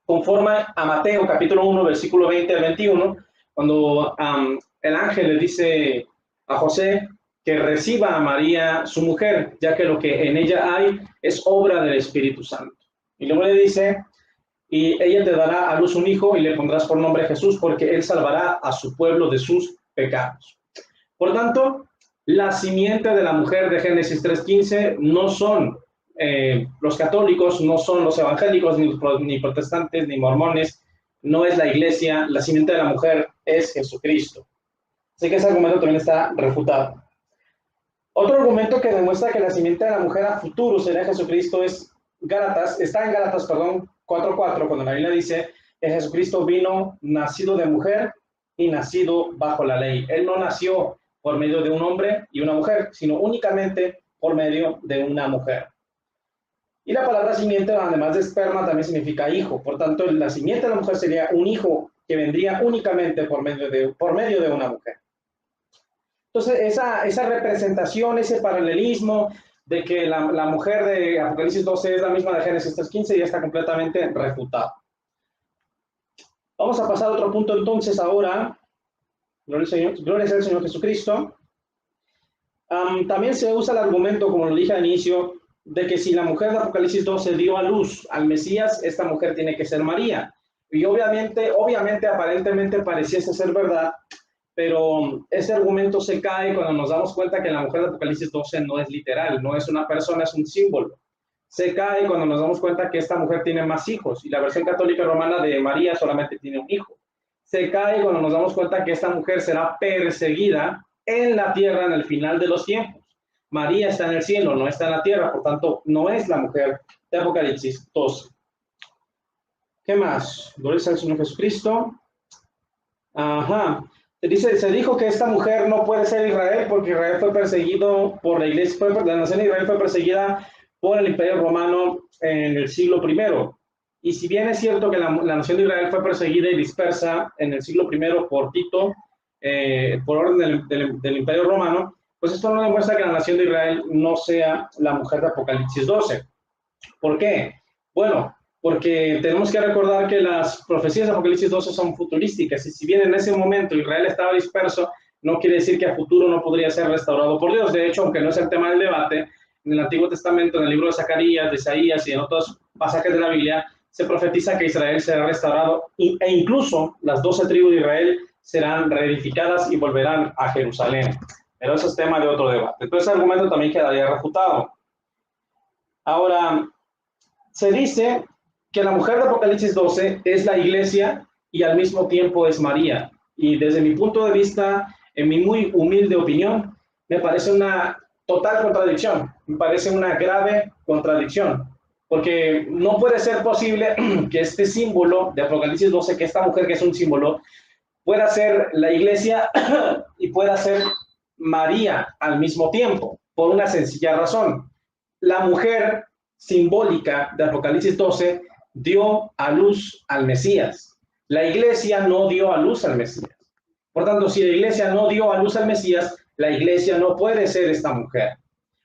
conforme a Mateo capítulo 1, versículo 20 al 21, cuando el ángel le dice a José que reciba a María, su mujer, ya que lo que en ella hay es obra del Espíritu Santo. Y luego le dice, y ella te dará a luz un hijo y le pondrás por nombre Jesús, porque él salvará a su pueblo de sus pecados. Por tanto, la simiente de la mujer de Génesis 3:15 no son los católicos, no son los evangélicos, ni protestantes, ni mormones, no es la iglesia, la simiente de la mujer es Jesucristo. Así que ese argumento también está refutado. Otro argumento que demuestra que la simiente de la mujer a futuro será Jesucristo es está en Gálatas 4:4, cuando la Biblia dice que Jesucristo vino nacido de mujer y nacido bajo la ley. Él no nació por medio de un hombre y una mujer, sino únicamente por medio de una mujer. Y la palabra simiente, además de esperma, también significa hijo. Por tanto, la simiente de la mujer sería un hijo que vendría únicamente por medio de una mujer. Entonces, esa representación, ese paralelismo de que la mujer de Apocalipsis 12 es la misma de Génesis 3:15 ya está completamente refutado. Vamos a pasar a otro punto entonces ahora. Gloria al Señor Jesucristo. También se usa el argumento, como lo dije al inicio, de que si la mujer de Apocalipsis 12 dio a luz al Mesías, esta mujer tiene que ser María. Y obviamente, aparentemente pareciese ser verdad, pero ese argumento se cae cuando nos damos cuenta que la mujer de Apocalipsis 12 no es literal, no es una persona, es un símbolo. Se cae cuando nos damos cuenta que esta mujer tiene más hijos, y la versión católica romana de María solamente tiene un hijo. Se cae cuando nos damos cuenta que esta mujer será perseguida en la tierra en el final de los tiempos. María está en el cielo, no está en la tierra, por tanto, no es la mujer de Apocalipsis 12. ¿Qué más? Gloria al Señor Jesucristo. Se dijo que esta mujer no puede ser Israel porque Israel fue perseguido por la iglesia, la nación de Israel fue perseguida por el Imperio Romano en el siglo I. Y si bien es cierto que la nación de Israel fue perseguida y dispersa en el siglo I por Tito, por orden del Imperio Romano, pues esto no demuestra que la nación de Israel no sea la mujer de Apocalipsis 12. ¿Por qué? Bueno, porque tenemos que recordar que las profecías de Apocalipsis 12 son futurísticas, y si bien en ese momento Israel estaba disperso, no quiere decir que a futuro no podría ser restaurado por Dios. De hecho, aunque no es el tema del debate, en el Antiguo Testamento, en el libro de Zacarías, de Isaías y en otros pasajes de la Biblia, se profetiza que Israel será restaurado e incluso las 12 tribus de Israel serán reedificadas y volverán a Jerusalén. Pero eso es tema de otro debate. Entonces, ese argumento también quedaría refutado. Ahora, se dice que la mujer de Apocalipsis 12 es la iglesia y al mismo tiempo es María. Y desde mi punto de vista, en mi muy humilde opinión, me parece una total contradicción, me parece una grave contradicción, porque no puede ser posible que este símbolo de Apocalipsis 12, que esta mujer que es un símbolo, pueda ser la iglesia y pueda ser María al mismo tiempo, por una sencilla razón. La mujer simbólica de Apocalipsis 12 dio a luz al Mesías. La iglesia no dio a luz al Mesías. Por tanto, si la iglesia no dio a luz al Mesías, la iglesia no puede ser esta mujer.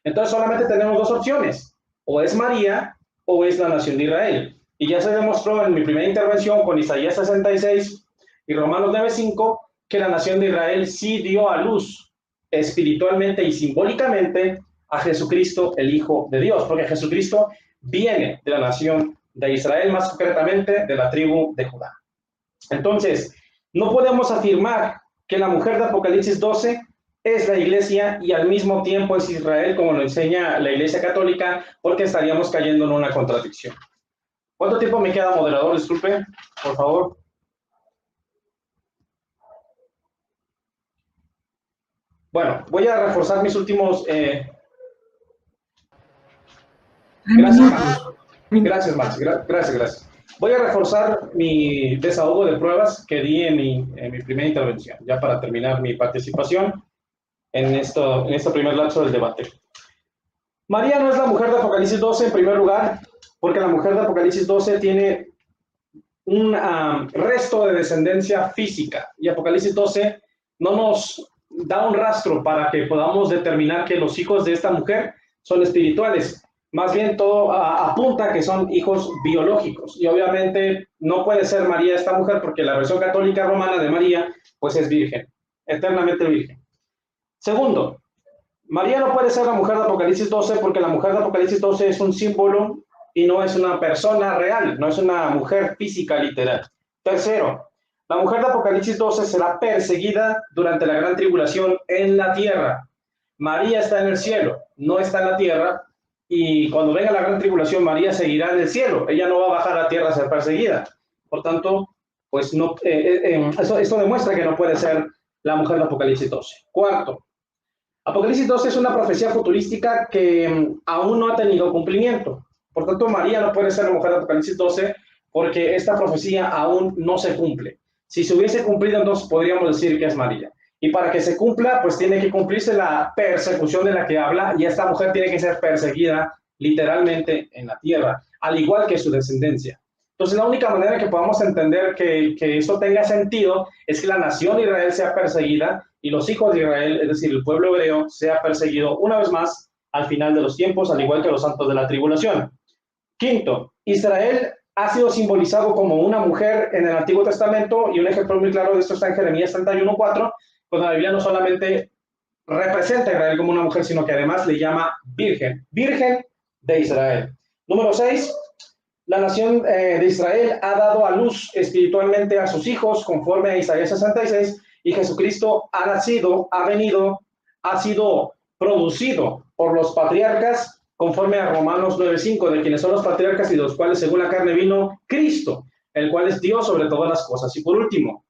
Entonces solamente tenemos dos opciones, o es María o es la nación de Israel. Y ya se demostró en mi primera intervención con Isaías 66 y Romanos 9:5 que la nación de Israel sí dio a luz espiritualmente y simbólicamente a Jesucristo, el Hijo de Dios, porque Jesucristo viene de la nación de Israel, más concretamente de la tribu de Judá. Entonces, no podemos afirmar que la mujer de Apocalipsis 12 es la iglesia y al mismo tiempo es Israel, como lo enseña la iglesia católica, porque estaríamos cayendo en una contradicción. ¿Cuánto tiempo me queda, moderador? Disculpe, por favor. Bueno, voy a reforzar mis últimos... Gracias, Max. Gracias, Max. Gracias. Voy a reforzar mi desahogo de pruebas que di en mi primera intervención, ya para terminar mi participación en este primer lapso del debate. María no es la mujer de Apocalipsis 12 en primer lugar, porque la mujer de Apocalipsis 12 tiene un resto de descendencia física, y Apocalipsis 12 no nos da un rastro para que podamos determinar que los hijos de esta mujer son espirituales. Más bien todo apunta que son hijos biológicos, y obviamente no puede ser María esta mujer porque la versión católica romana de María pues es virgen, eternamente virgen. Segundo, María no puede ser la mujer de Apocalipsis 12 porque la mujer de Apocalipsis 12 es un símbolo y no es una persona real, no es una mujer física literal. Tercero, la mujer de Apocalipsis 12 será perseguida durante la gran tribulación en la tierra. María está en el cielo, no está en la tierra, y cuando venga la gran tribulación, María seguirá en el cielo. Ella no va a bajar a tierra a ser perseguida. Por tanto, pues no, esto demuestra que no puede ser la mujer de Apocalipsis 12. Cuarto, Apocalipsis 12 es una profecía futurística que aún no ha tenido cumplimiento. Por tanto, María no puede ser la mujer de Apocalipsis 12 porque esta profecía aún no se cumple. Si se hubiese cumplido, entonces podríamos decir que es María. Y para que se cumpla, pues tiene que cumplirse la persecución de la que habla, y esta mujer tiene que ser perseguida literalmente en la tierra, al igual que su descendencia. Entonces, la única manera que podamos entender que esto tenga sentido es que la nación de Israel sea perseguida y los hijos de Israel, es decir, el pueblo hebreo, sea perseguido una vez más al final de los tiempos, al igual que los santos de la tribulación. Quinto, Israel ha sido simbolizado como una mujer en el Antiguo Testamento, y un ejemplo muy claro de esto está en Jeremías 31:4, cuando la Biblia no solamente representa a Israel como una mujer, sino que además le llama virgen, virgen de Israel. Número 6, la nación de Israel ha dado a luz espiritualmente a sus hijos, conforme a Isaías 66, y Jesucristo ha nacido, ha sido producido por los patriarcas, conforme a Romanos 9:5, de quienes son los patriarcas y de los cuales según la carne vino Cristo, el cual es Dios sobre todas las cosas. Y por último,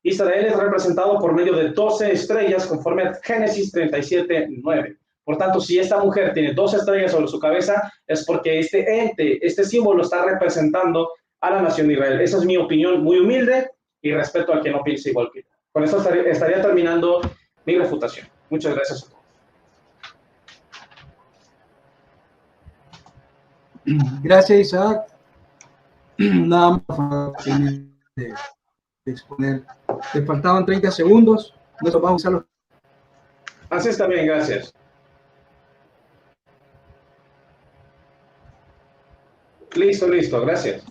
Israel es representado por medio de 12 estrellas, conforme a Génesis 37:9. Por tanto, si esta mujer tiene 12 estrellas sobre su cabeza, es porque este ente, este símbolo está representando a la nación de Israel. Esa es mi opinión muy humilde y respeto al que no piense igual que yo. Con esto estaría terminando mi refutación. Muchas gracias a todos. Gracias, Isaac. Nada más para exponer. Le faltaban 30 segundos. Nosotros vamos a usar los... Así está bien, gracias. Listo, gracias.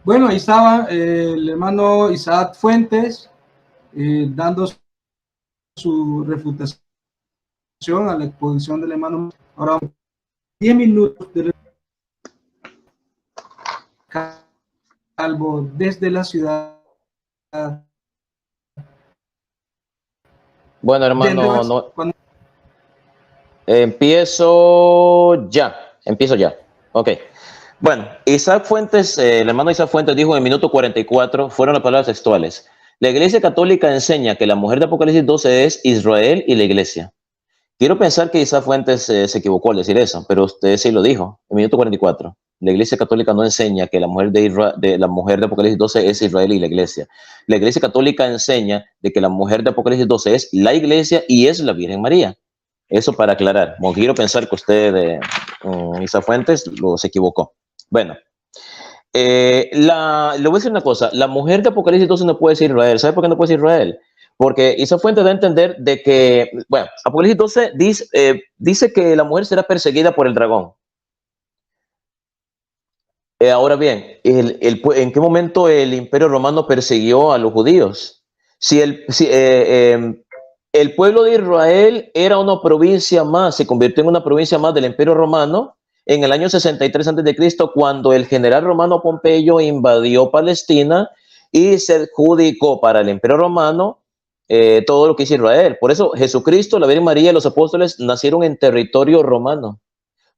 Bueno, ahí estaba el hermano Isaac Fuentes dando su refutación a la exposición del hermano. Ahora 10 minutos de Calvo desde la ciudad. Bueno, hermano, no. Empiezo ya. Ok. Bueno, Isaac Fuentes, el hermano Isaac Fuentes dijo en el minuto 44, fueron las palabras textuales. La Iglesia Católica enseña que la mujer de Apocalipsis 12 es Israel y la Iglesia. Quiero pensar que Isaac Fuentes se equivocó al decir eso, pero usted sí lo dijo, en el minuto 44. La Iglesia Católica no enseña que la mujer la mujer de Apocalipsis 12 es Israel y la Iglesia. La Iglesia Católica enseña de que la mujer de Apocalipsis 12 es la Iglesia y es la Virgen María. Eso para aclarar. Bueno, quiero pensar que usted, Isaac Fuentes, se equivocó. Bueno, le voy a decir una cosa. La mujer de Apocalipsis 12 no puede ser Israel. ¿Sabe por qué no puede ser Israel? Porque Isaac Fuentes da a entender de que, bueno, Apocalipsis 12 dice que la mujer será perseguida por el dragón. Ahora bien, ¿en qué momento el Imperio Romano persiguió a los judíos? Si el pueblo de Israel era una provincia más, se convirtió en una provincia más del Imperio Romano en el año 63 a.C., cuando el general romano Pompeyo invadió Palestina y se adjudicó para el Imperio Romano todo lo que hizo Israel. Por eso Jesucristo, la Virgen María y los apóstoles nacieron en territorio romano,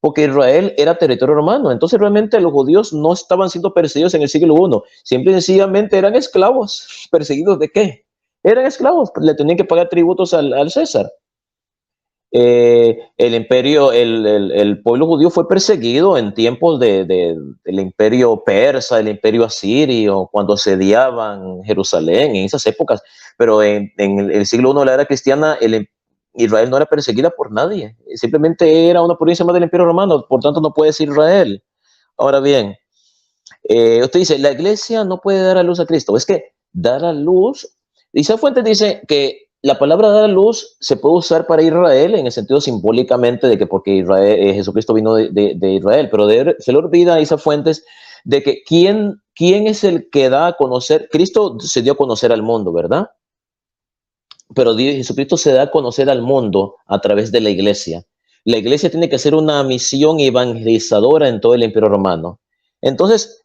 porque Israel era territorio romano. Entonces realmente los judíos no estaban siendo perseguidos en el siglo I, simple y sencillamente eran esclavos. ¿Perseguidos de qué? Eran esclavos, le tenían que pagar tributos al César. El pueblo judío fue perseguido en tiempos del imperio persa, del imperio asirio, cuando asediaban Jerusalén, en esas épocas. Pero en el siglo I de la era cristiana, Israel no era perseguida por nadie, simplemente era una provincia más del imperio romano, por tanto no puede ser Israel. Ahora bien, usted dice, la iglesia no puede dar a luz a Cristo. Es que dar a luz, Isaac Fuentes dice que la palabra dar a luz se puede usar para Israel en el sentido simbólicamente de que porque Jesucristo vino de Israel, pero se le olvida a Isaac Fuentes de que ¿quién es el que da a conocer? Cristo se dio a conocer al mundo, ¿verdad? Pero Jesucristo se da a conocer al mundo a través de la iglesia. La iglesia tiene que hacer una misión evangelizadora en todo el Imperio Romano. Entonces,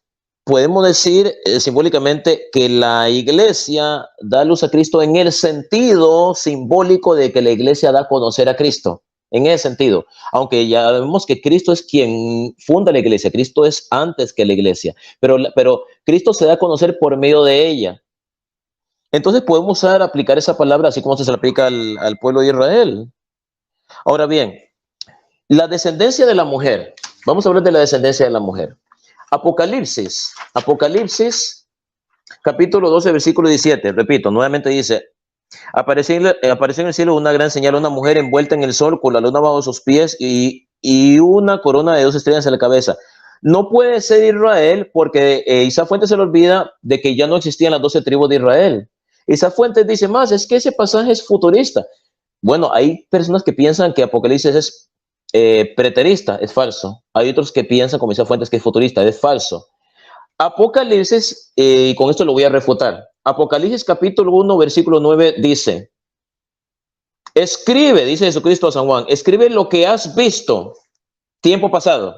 podemos decir simbólicamente que la iglesia da luz a Cristo en el sentido simbólico de que la iglesia da a conocer a Cristo. En ese sentido, aunque ya vemos que Cristo es quien funda la iglesia, Cristo es antes que la iglesia, pero Cristo se da a conocer por medio de ella. Entonces podemos aplicar esa palabra así como se le aplica al pueblo de Israel. Ahora bien, la descendencia de la mujer. Vamos a hablar de la descendencia de la mujer. Apocalipsis, capítulo 12, versículo 17. Repito, nuevamente dice, apareció en el cielo una gran señal, una mujer envuelta en el sol con la luna bajo sus pies y una corona de 2 estrellas en la cabeza. No puede ser Israel porque Isaac Fuentes se le olvida de que ya no existían las 12 tribus de Israel. Isaac Fuentes dice más, es que ese pasaje es futurista. Bueno, hay personas que piensan que Apocalipsis es preterista, es falso. Hay otros que piensan, como Isaac Fuentes, que es futurista, es falso. Apocalipsis, y con esto lo voy a refutar. Apocalipsis capítulo 1, versículo 9 dice, escribe, dice Jesucristo a San Juan, escribe lo que has visto, tiempo pasado,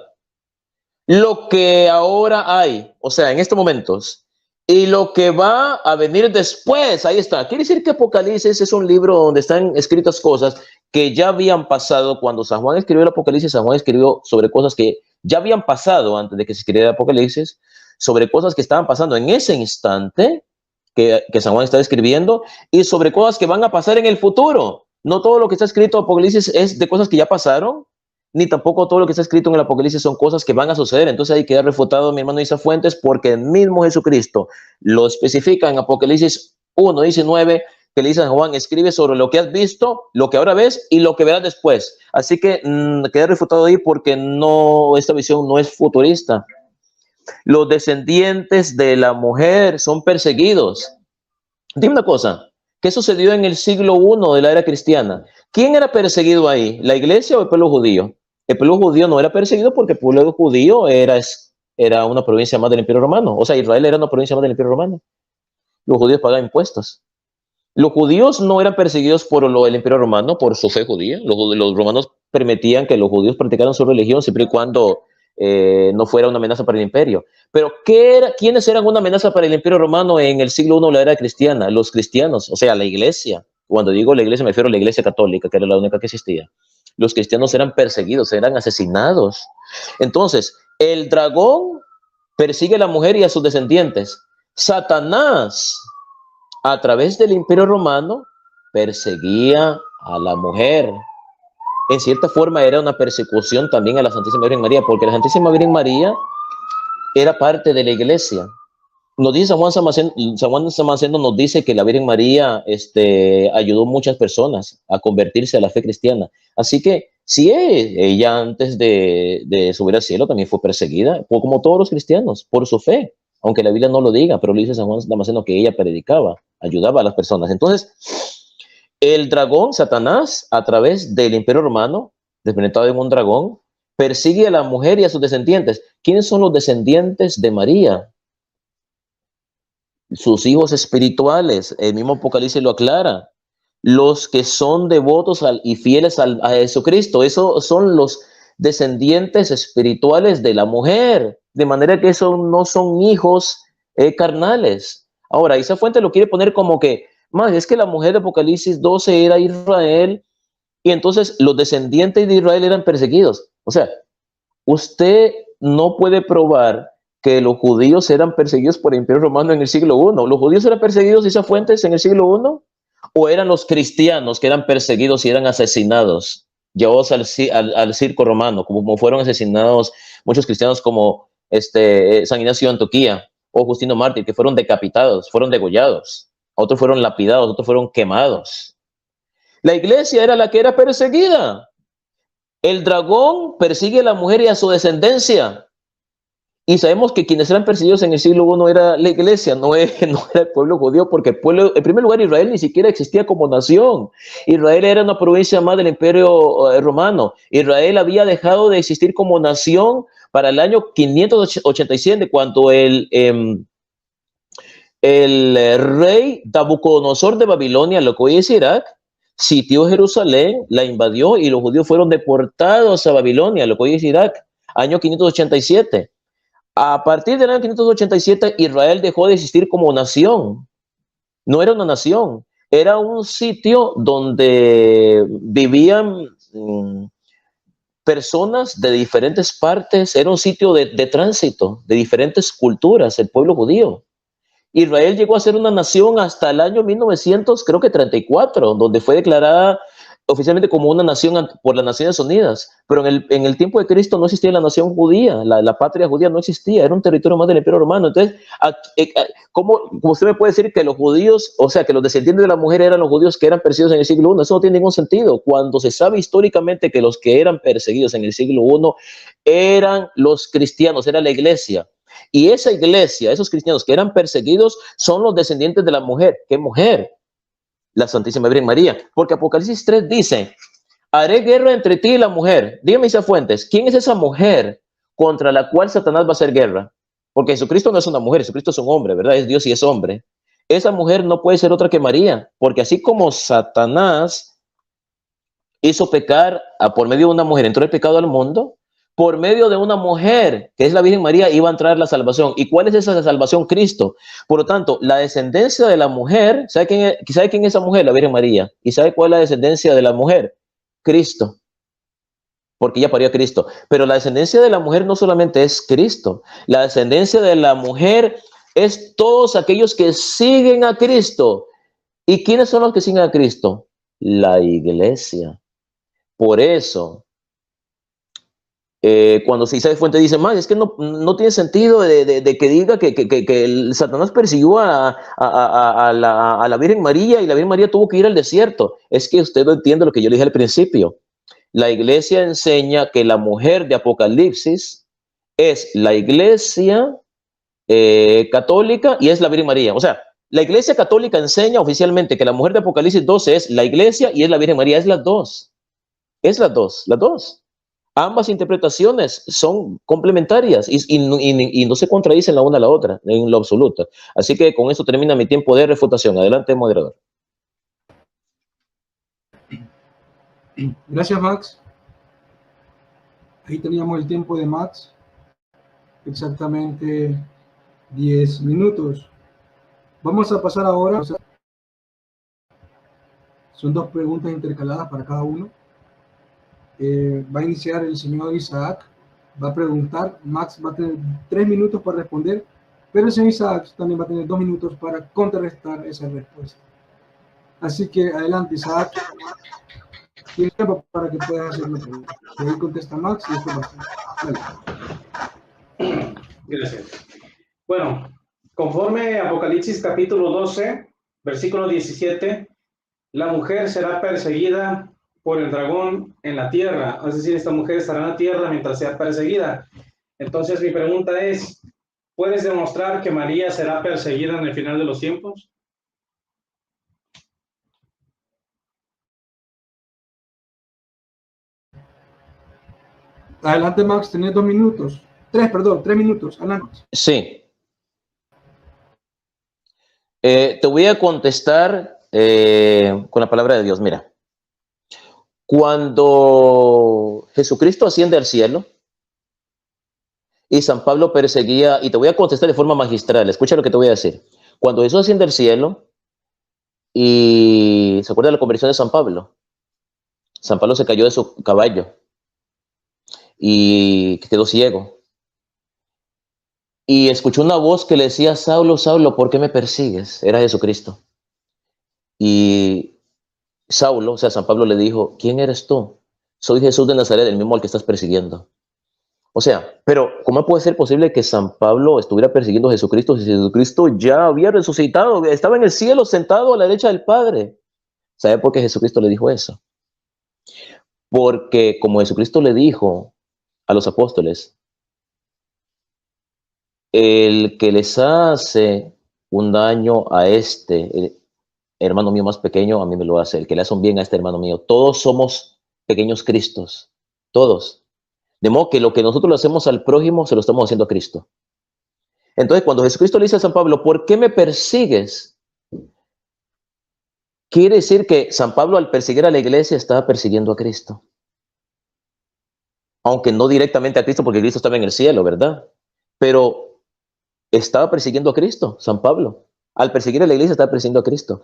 lo que ahora hay, o sea, en estos momentos, y lo que va a venir después. Ahí está. Quiere decir que Apocalipsis es un libro donde están escritas cosas que ya habían pasado. Cuando San Juan escribió el Apocalipsis, San Juan escribió sobre cosas que ya habían pasado antes de que se escribiera el Apocalipsis, sobre cosas que estaban pasando en ese instante que San Juan está escribiendo, y sobre cosas que van a pasar en el futuro. No todo lo que está escrito en Apocalipsis es de cosas que ya pasaron, ni tampoco todo lo que está escrito en el Apocalipsis son cosas que van a suceder. Entonces ahí queda refutado mi hermano Isaac Fuentes, porque el mismo Jesucristo lo especifica en Apocalipsis 1:19, que le dice a Juan, escribe sobre lo que has visto, lo que ahora ves y lo que verás después. Así que queda refutado ahí porque esta visión no es futurista. Los descendientes de la mujer son perseguidos. Dime una cosa, ¿qué sucedió en el siglo I de la era cristiana? ¿Quién era perseguido ahí? ¿La iglesia o el pueblo judío? El pueblo judío no era perseguido porque el pueblo judío era una provincia más del Imperio Romano. O sea, Israel era una provincia más del Imperio Romano. Los judíos pagaban impuestos. Los judíos no eran perseguidos por el Imperio Romano, por su fe judía. Los romanos permitían que los judíos practicaran su religión siempre y cuando no fuera una amenaza para el imperio. Pero ¿quiénes eran una amenaza para el Imperio Romano en el siglo I de la era cristiana? Los cristianos, o sea, la iglesia. Cuando digo la iglesia me refiero a la iglesia católica, que era la única que existía. Los cristianos eran perseguidos, eran asesinados. Entonces, El dragón persigue a la mujer y a sus descendientes. Satanás, a través del Imperio Romano, perseguía a la mujer. En cierta forma era una persecución también a la Santísima Virgen María, porque la Santísima Virgen María era parte de la iglesia. Nos dice San Juan Damasceno nos dice que la Virgen María ayudó a muchas personas a convertirse a la fe cristiana. Así que sí, ella antes de subir al cielo también fue perseguida, como todos los cristianos, por su fe, aunque la Biblia no lo diga, pero le dice San Juan Damasceno que ella predicaba, ayudaba a las personas. Entonces, el dragón, Satanás, a través del Imperio Romano, despenetrado en un dragón, persigue a la mujer y a sus descendientes. ¿Quiénes son los descendientes de María? Sus hijos espirituales. El mismo Apocalipsis lo aclara. Los que son devotos y fieles a Jesucristo. Esos son los descendientes espirituales de la mujer. De manera que esos no son hijos carnales. Ahora, esa fuente lo quiere poner como que, más es que la mujer de Apocalipsis 12 era Israel y entonces los descendientes de Israel eran perseguidos. O sea, usted no puede probar que los judíos eran perseguidos por el Imperio Romano en el siglo I. ¿Los judíos eran perseguidos, esas fuentes, en el siglo I? ¿O eran los cristianos que eran perseguidos y eran asesinados, llevados al circo romano, como fueron asesinados muchos cristianos como San Ignacio de Antioquía o Justino Mártir, que fueron decapitados, fueron degollados, otros fueron lapidados, otros fueron quemados? La iglesia era la que era perseguida. El dragón persigue a la mujer y a su descendencia. Y sabemos que quienes eran perseguidos en el siglo I era la iglesia, no era el pueblo judío, porque el pueblo, en primer lugar, Israel ni siquiera existía como nación. Israel era una provincia más del Imperio Romano. Israel había dejado de existir como nación para el año 587, cuando el rey Nabucodonosor de Babilonia, lo que hoy es Irak, sitió Jerusalén, la invadió y los judíos fueron deportados a Babilonia, lo que hoy es Irak, año 587. A partir del año 587, Israel dejó de existir como nación. No era una nación, era un sitio donde vivían personas de diferentes partes, era un sitio de tránsito, de diferentes culturas, el pueblo judío. Israel llegó a ser una nación hasta el año 1934, donde fue declarada oficialmente como una nación por las Naciones Unidas, pero en el tiempo de Cristo no existía la nación judía, la patria judía no existía, era un territorio más del Imperio Romano. Entonces, ¿cómo usted me puede decir que los judíos, o sea, que los descendientes de la mujer eran los judíos que eran perseguidos en el siglo I? Eso no tiene ningún sentido, cuando se sabe históricamente que los que eran perseguidos en el siglo I eran los cristianos, era la iglesia. Y esa iglesia, esos cristianos que eran perseguidos, son los descendientes de la mujer. ¿Qué mujer? La Santísima Virgen María. Porque Apocalipsis 3 dice, haré guerra entre ti y la mujer. Dígame, Isa Fuentes, ¿quién es esa mujer contra la cual Satanás va a hacer guerra? Porque Jesucristo no es una mujer, Jesucristo es un hombre, ¿verdad? Es Dios y es hombre. Esa mujer no puede ser otra que María, porque así como Satanás hizo pecar por medio de una mujer, entró el pecado al mundo, por medio de una mujer, que es la Virgen María, iba a entrar la salvación. ¿Y cuál es esa salvación? Cristo. Por lo tanto, la descendencia de la mujer, ¿sabe quién es esa mujer? La Virgen María. ¿Y sabe cuál es la descendencia de la mujer? Cristo. Porque ella parió a Cristo. Pero la descendencia de la mujer no solamente es Cristo. La descendencia de la mujer es todos aquellos que siguen a Cristo. ¿Y quiénes son los que siguen a Cristo? La iglesia. Por eso, cuando Isaac Fuentes dice, más es que no tiene sentido de que diga que el Satanás persiguió a la Virgen María y la Virgen María tuvo que ir al desierto. Es que usted no entiende lo que yo le dije al principio. La iglesia enseña que la mujer de Apocalipsis es la iglesia católica y es la Virgen María. O sea, la iglesia católica enseña oficialmente que la mujer de Apocalipsis 12 es la iglesia y es la Virgen María. Es las dos. Es las dos. Ambas interpretaciones son complementarias y no se contradicen la una a la otra en lo absoluto. Así que con eso termina mi tiempo de refutación. Adelante, moderador. Gracias, Max. Ahí teníamos el tiempo de Max. Exactamente 10 minutos. Vamos a pasar ahora. Son dos preguntas intercaladas para cada uno. Va a iniciar el señor Isaac va a preguntar, Max va a tener 3 minutos para responder, pero el señor Isaac también va a tener 2 minutos para contrarrestar esa respuesta. Así que adelante, Isaac. Tienes tiempo para que puedas hacer la pregunta. Y ahí contesta Max y después vas. Dale. Gracias. Bueno, conforme Apocalipsis capítulo 12, versículo 17, la mujer será perseguida por el dragón en la tierra. Es decir, esta mujer estará en la tierra mientras sea perseguida. Entonces mi pregunta es, ¿puedes demostrar que María será perseguida en el final de los tiempos? Adelante, Max, tenés 2 minutos. 3 minutos. Adelante. Sí. Te voy a contestar con la palabra de Dios. Mira, cuando Jesucristo asciende al cielo y San Pablo perseguía, y te voy a contestar de forma magistral, escucha lo que te voy a decir. Cuando Jesús asciende al cielo y se acuerda de la conversión de San Pablo se cayó de su caballo y quedó ciego. Y escuchó una voz que le decía, Saulo, Saulo, ¿por qué me persigues? Era Jesucristo. Y Saulo, o sea, San Pablo le dijo, ¿quién eres tú? Soy Jesús de Nazaret, el mismo al que estás persiguiendo. O sea, pero ¿cómo puede ser posible que San Pablo estuviera persiguiendo a Jesucristo si Jesucristo ya había resucitado, estaba en el cielo sentado a la derecha del Padre? ¿Sabe por qué Jesucristo le dijo eso? Porque como Jesucristo le dijo a los apóstoles, el que les hace un daño a el hermano mío más pequeño, a mí me lo hace. El que le hace un bien a este hermano mío. Todos somos pequeños Cristos. Todos. De modo que lo que nosotros le hacemos al prójimo, se lo estamos haciendo a Cristo. Entonces, cuando Jesucristo le dice a San Pablo, ¿por qué me persigues? Quiere decir que San Pablo, al perseguir a la iglesia, estaba persiguiendo a Cristo. Aunque no directamente a Cristo, porque Cristo estaba en el cielo, ¿verdad? Pero estaba persiguiendo a Cristo, San Pablo. Al perseguir a la iglesia, estaba persiguiendo a Cristo.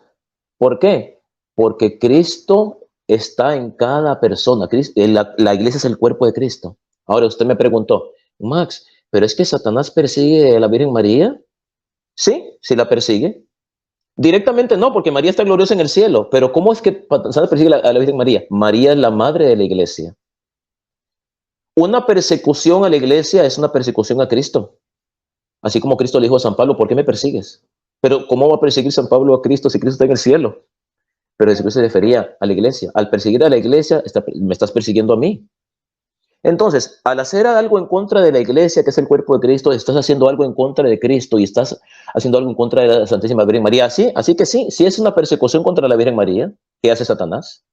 ¿Por qué? Porque Cristo está en cada persona. La iglesia es el cuerpo de Cristo. Ahora, usted me preguntó, Max, ¿pero es que Satanás persigue a la Virgen María? Sí, sí la persigue. Directamente no, porque María está gloriosa en el cielo. Pero ¿cómo es que Satanás persigue a la Virgen María? María es la madre de la iglesia. Una persecución a la iglesia es una persecución a Cristo. Así como Cristo le dijo a San Pablo, ¿por qué me persigues? Pero ¿cómo va a perseguir San Pablo a Cristo si Cristo está en el cielo? Pero Jesucristo se refería a la iglesia. Al perseguir a la iglesia, me estás persiguiendo a mí. Entonces, al hacer algo en contra de la iglesia, que es el cuerpo de Cristo, estás haciendo algo en contra de Cristo y estás haciendo algo en contra de la Santísima Virgen María. Así que sí es una persecución contra la Virgen María que hace Satanás.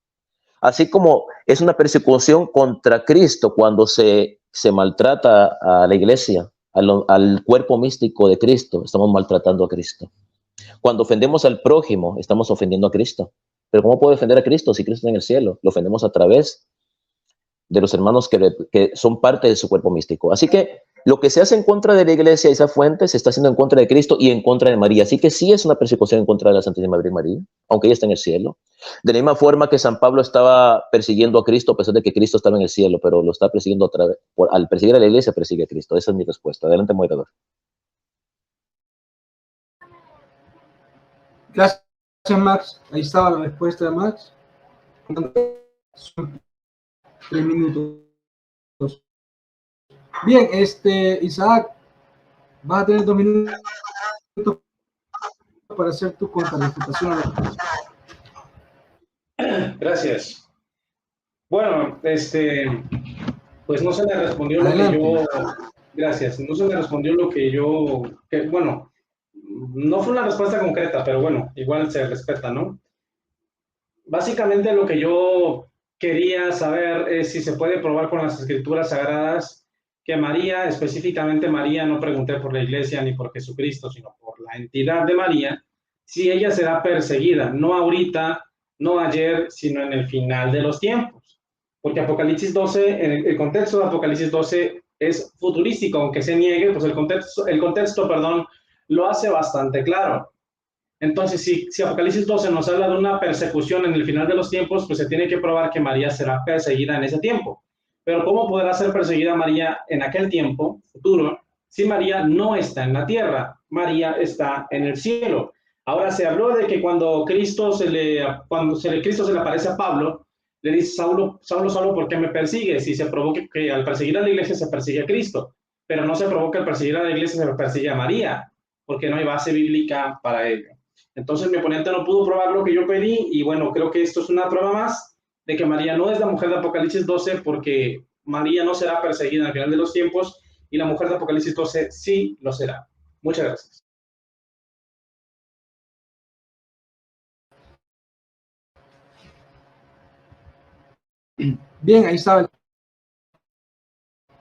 Así como es una persecución contra Cristo cuando se maltrata a la iglesia, al cuerpo místico de Cristo, estamos maltratando a Cristo. Cuando ofendemos al prójimo, estamos ofendiendo a Cristo. Pero ¿cómo puedo ofender a Cristo si Cristo está en el cielo? Lo ofendemos a través de los hermanos que son parte de su cuerpo místico. Así que lo que se hace en contra de la iglesia y esa fuente se está haciendo en contra de Cristo y en contra de María. Así que sí es una persecución en contra de la Santísima Virgen María, aunque ella está en el cielo. De la misma forma que San Pablo estaba persiguiendo a Cristo a pesar de que Cristo estaba en el cielo, pero lo está persiguiendo al perseguir a la iglesia, persigue a Cristo. Esa es mi respuesta. Adelante, moderador. Gracias, Max. Ahí estaba la respuesta de Max. 3 minutos. Bien, Isaac, vas a tener 2 minutos para hacer tu contrarrefutación a la respuesta. Gracias. Bueno, pues no se me respondió Adelante. lo que yo... Gracias. No se me respondió lo que yo... bueno, no fue una respuesta concreta, pero bueno, igual se respeta, ¿no? Básicamente lo que yo quería saber es si se puede probar con las escrituras sagradas que María, específicamente María, no pregunté por la iglesia ni por Jesucristo, sino por la entidad de María, si ella será perseguida, no ahorita, no ayer, sino en el final de los tiempos. Porque Apocalipsis 12, en el contexto de Apocalipsis 12 es futurístico, aunque se niegue, pues el contexto, lo hace bastante claro. Entonces, si Apocalipsis 12 nos habla de una persecución en el final de los tiempos, pues se tiene que probar que María será perseguida en ese tiempo. Pero ¿cómo podrá ser perseguida María en aquel tiempo futuro si María no está en la tierra? María está en el cielo. Ahora se habló de que cuando Cristo se le aparece a Pablo, le dice: Saulo, Saulo, Saulo, ¿por qué me persigues? Y se provoca que al perseguir a la iglesia se persigue a Cristo, pero no se provoca al perseguir a la iglesia se persigue a María, porque no hay base bíblica para ello. Entonces mi oponente no pudo probar lo que yo pedí, y bueno, creo que esto es una prueba más de que María no es la mujer de Apocalipsis 12, porque María no será perseguida al final de los tiempos, y la mujer de Apocalipsis 12 sí lo será. Muchas gracias. Bien, ahí está.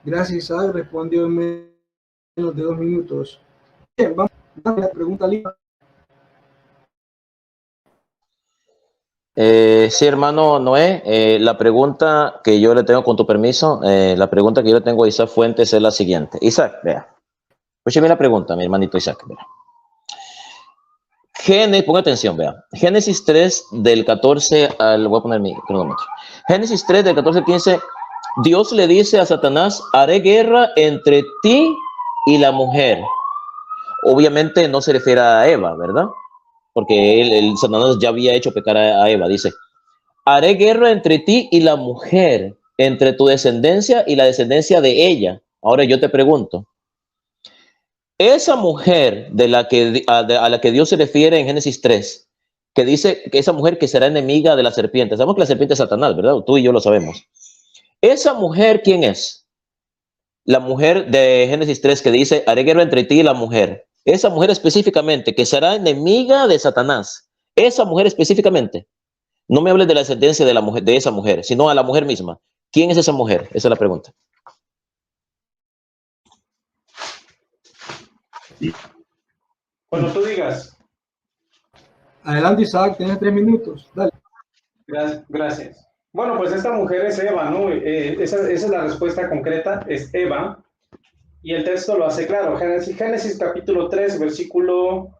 Gracias, Isaac. Respondió en menos de 2 minutos. Bien, vamos a la pregunta libre. Sí, hermano Noé, la pregunta que yo le tengo, con tu permiso, la pregunta que yo le tengo a Isaac Fuentes es la siguiente. Isaac, vea. Escúcheme la pregunta, mi hermanito Isaac, vea. Ponga atención, vea. Génesis 3 del 14 al... Voy a poner mi cronómetro. Génesis 3 del 14 al 15, Dios le dice a Satanás: haré guerra entre ti y la mujer. Obviamente no se refiere a Eva, ¿verdad? Porque el Satanás ya había hecho pecar a Eva. Dice: haré guerra entre ti y la mujer, entre tu descendencia y la descendencia de ella. Ahora yo te pregunto, esa mujer a la que Dios se refiere en Génesis 3, que dice que esa mujer que será enemiga de la serpiente, sabemos que la serpiente es Satanás, ¿verdad? Tú y yo lo sabemos. ¿Esa mujer quién es? La mujer de Génesis 3 que dice: haré guerra entre ti y la mujer. Esa mujer específicamente que será enemiga de Satanás. Esa mujer específicamente. No me hables de la descendencia de la mujer, de esa mujer, sino a la mujer misma. ¿Quién es esa mujer? Esa es la pregunta. Cuando tú digas. Adelante, Isaac, tienes 3 minutos. Dale. Gracias. Bueno, pues esta mujer es Eva, ¿no? Esa es la respuesta concreta, es Eva. Y el texto lo hace claro. Génesis capítulo 3, versículo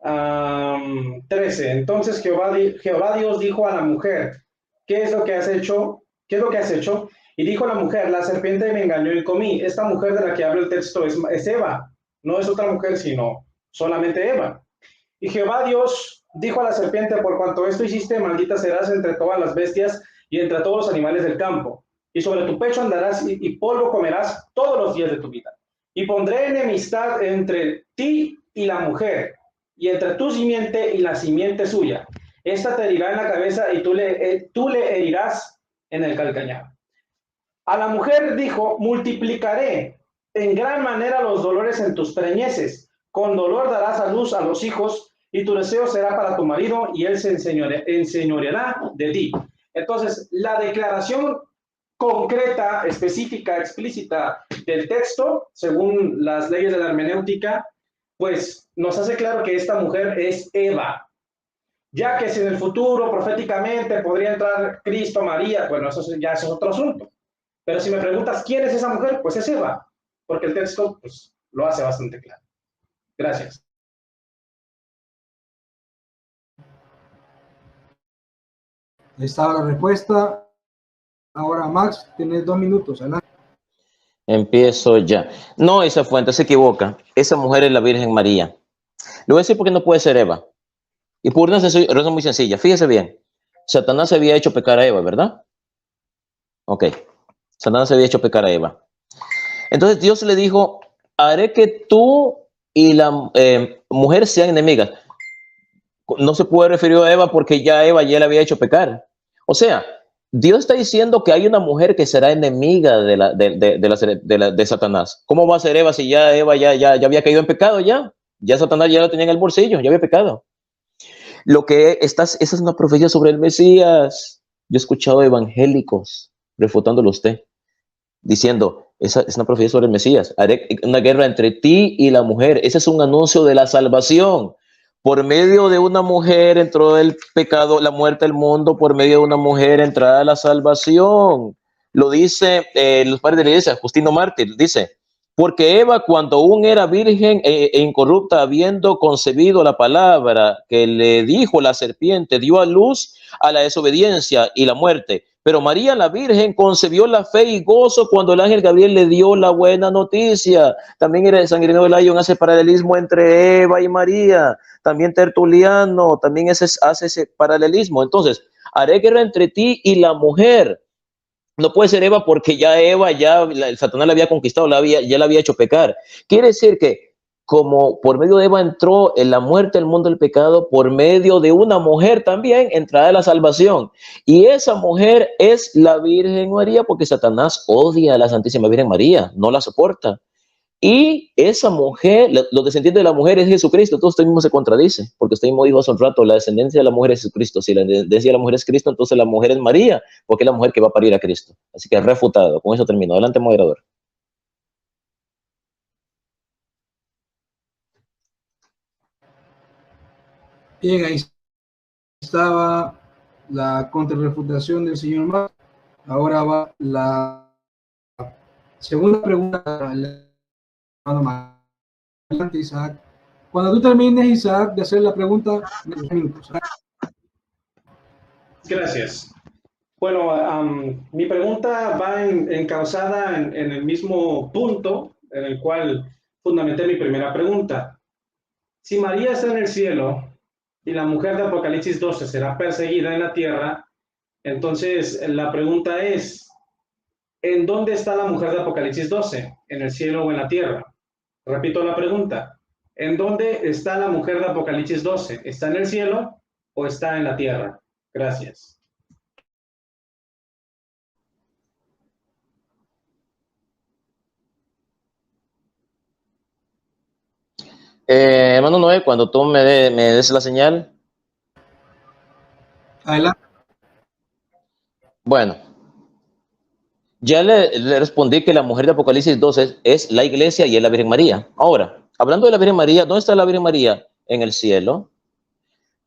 13. Entonces Jehová Dios dijo a la mujer: ¿qué es lo que has hecho? ¿Qué es lo que has hecho? Y dijo la mujer: la serpiente me engañó y comí. Esta mujer de la que habla el texto es Eva. No es otra mujer, sino solamente Eva. Y Jehová Dios dijo a la serpiente: por cuanto esto hiciste, maldita serás entre todas las bestias y entre todos los animales del campo. Y sobre tu pecho andarás y polvo comerás todos los días de tu vida. Y pondré enemistad entre ti y la mujer, y entre tu simiente y la simiente suya. Esta te herirá en la cabeza y tú le herirás en el calcañar. A la mujer dijo: multiplicaré en gran manera los dolores en tus preñeces. Con dolor darás a luz a los hijos, y tu deseo será para tu marido, y él se enseñoreará de ti. Entonces, la declaración concreta, específica, explícita del texto, según las leyes de la hermenéutica, pues nos hace claro que esta mujer es Eva. Ya que si en el futuro proféticamente podría entrar Cristo, María, bueno, eso ya es otro asunto. Pero si me preguntas quién es esa mujer, pues es Eva, porque el texto pues, lo hace bastante claro. Gracias. Ahí está la respuesta. Ahora, Max, tienes 2 minutos. Adelante. Empiezo ya. No, esa fuente se equivoca. Esa mujer es la Virgen María. Le voy a decir por qué no puede ser Eva. Y por una razón muy sencilla. Fíjese bien. Satanás había hecho pecar a Eva, ¿verdad? Ok. Satanás había hecho pecar a Eva. Entonces Dios le dijo: haré que tú y la mujer sean enemigas. No se puede referir a Eva porque ya Eva ya le había hecho pecar. O sea, Dios está diciendo que hay una mujer que será enemiga de Satanás. ¿Cómo va a ser Eva si ya Eva ya había caído en pecado ya? Ya Satanás ya lo tenía en el bolsillo, ya había pecado. Esa es una profecía sobre el Mesías. Yo he escuchado evangélicos refutándolo a usted, diciendo: esa es una profecía sobre el Mesías. Haré una guerra entre ti y la mujer. Ese es un anuncio de la salvación. Por medio de una mujer entró el pecado, la muerte al mundo. Por medio de una mujer entrará la salvación. Lo dice los padres de la iglesia, Justino Mártir, dice: porque Eva, cuando aún era virgen e incorrupta, habiendo concebido la palabra que le dijo la serpiente, dio a luz a la desobediencia y la muerte. Pero María, la Virgen, concebió la fe y gozo cuando el ángel Gabriel le dio la buena noticia. También San Ireneo de Lyon hace paralelismo entre Eva y María. También Tertuliano también hace ese paralelismo. Entonces, haré guerra entre ti y la mujer. No puede ser Eva porque ya Eva, el Satanás la había conquistado, ya la había hecho pecar. Quiere decir que como por medio de Eva entró en la muerte el mundo del pecado, por medio de una mujer también entrará la salvación. Y esa mujer es la Virgen María, porque Satanás odia a la Santísima Virgen María, no la soporta. Y esa mujer, los descendientes de la mujer es Jesucristo. Entonces usted mismo se contradice, porque usted mismo dijo hace un rato, la descendencia de la mujer es Jesucristo. Si la descendencia de la mujer es Cristo, entonces la mujer es María, porque es la mujer que va a parir a Cristo. Así que refutado. Con eso termino. Adelante, moderador. Bien, ahí estaba la contrarrefutación del señor Max. Ahora va la segunda pregunta al hermano Max. Adelante, Isaac. Cuando tú termines, Isaac, de hacer la pregunta, 2 minutos. Gracias. Bueno, mi pregunta va encauzada en el mismo punto en el cual fundamenté mi primera pregunta. Si María está en el cielo y la mujer de Apocalipsis 12 será perseguida en la tierra, entonces la pregunta es, ¿en dónde está la mujer de Apocalipsis 12? ¿En el cielo o en la tierra? Repito la pregunta. ¿En dónde está la mujer de Apocalipsis 12? ¿Está en el cielo o está en la tierra? Gracias. Hermano Noé, cuando tú me des la señal. Adelante. Bueno, ya le respondí que la mujer de Apocalipsis 12 es la iglesia y es la Virgen María. Ahora, hablando de la Virgen María, ¿dónde está la Virgen María? En el cielo.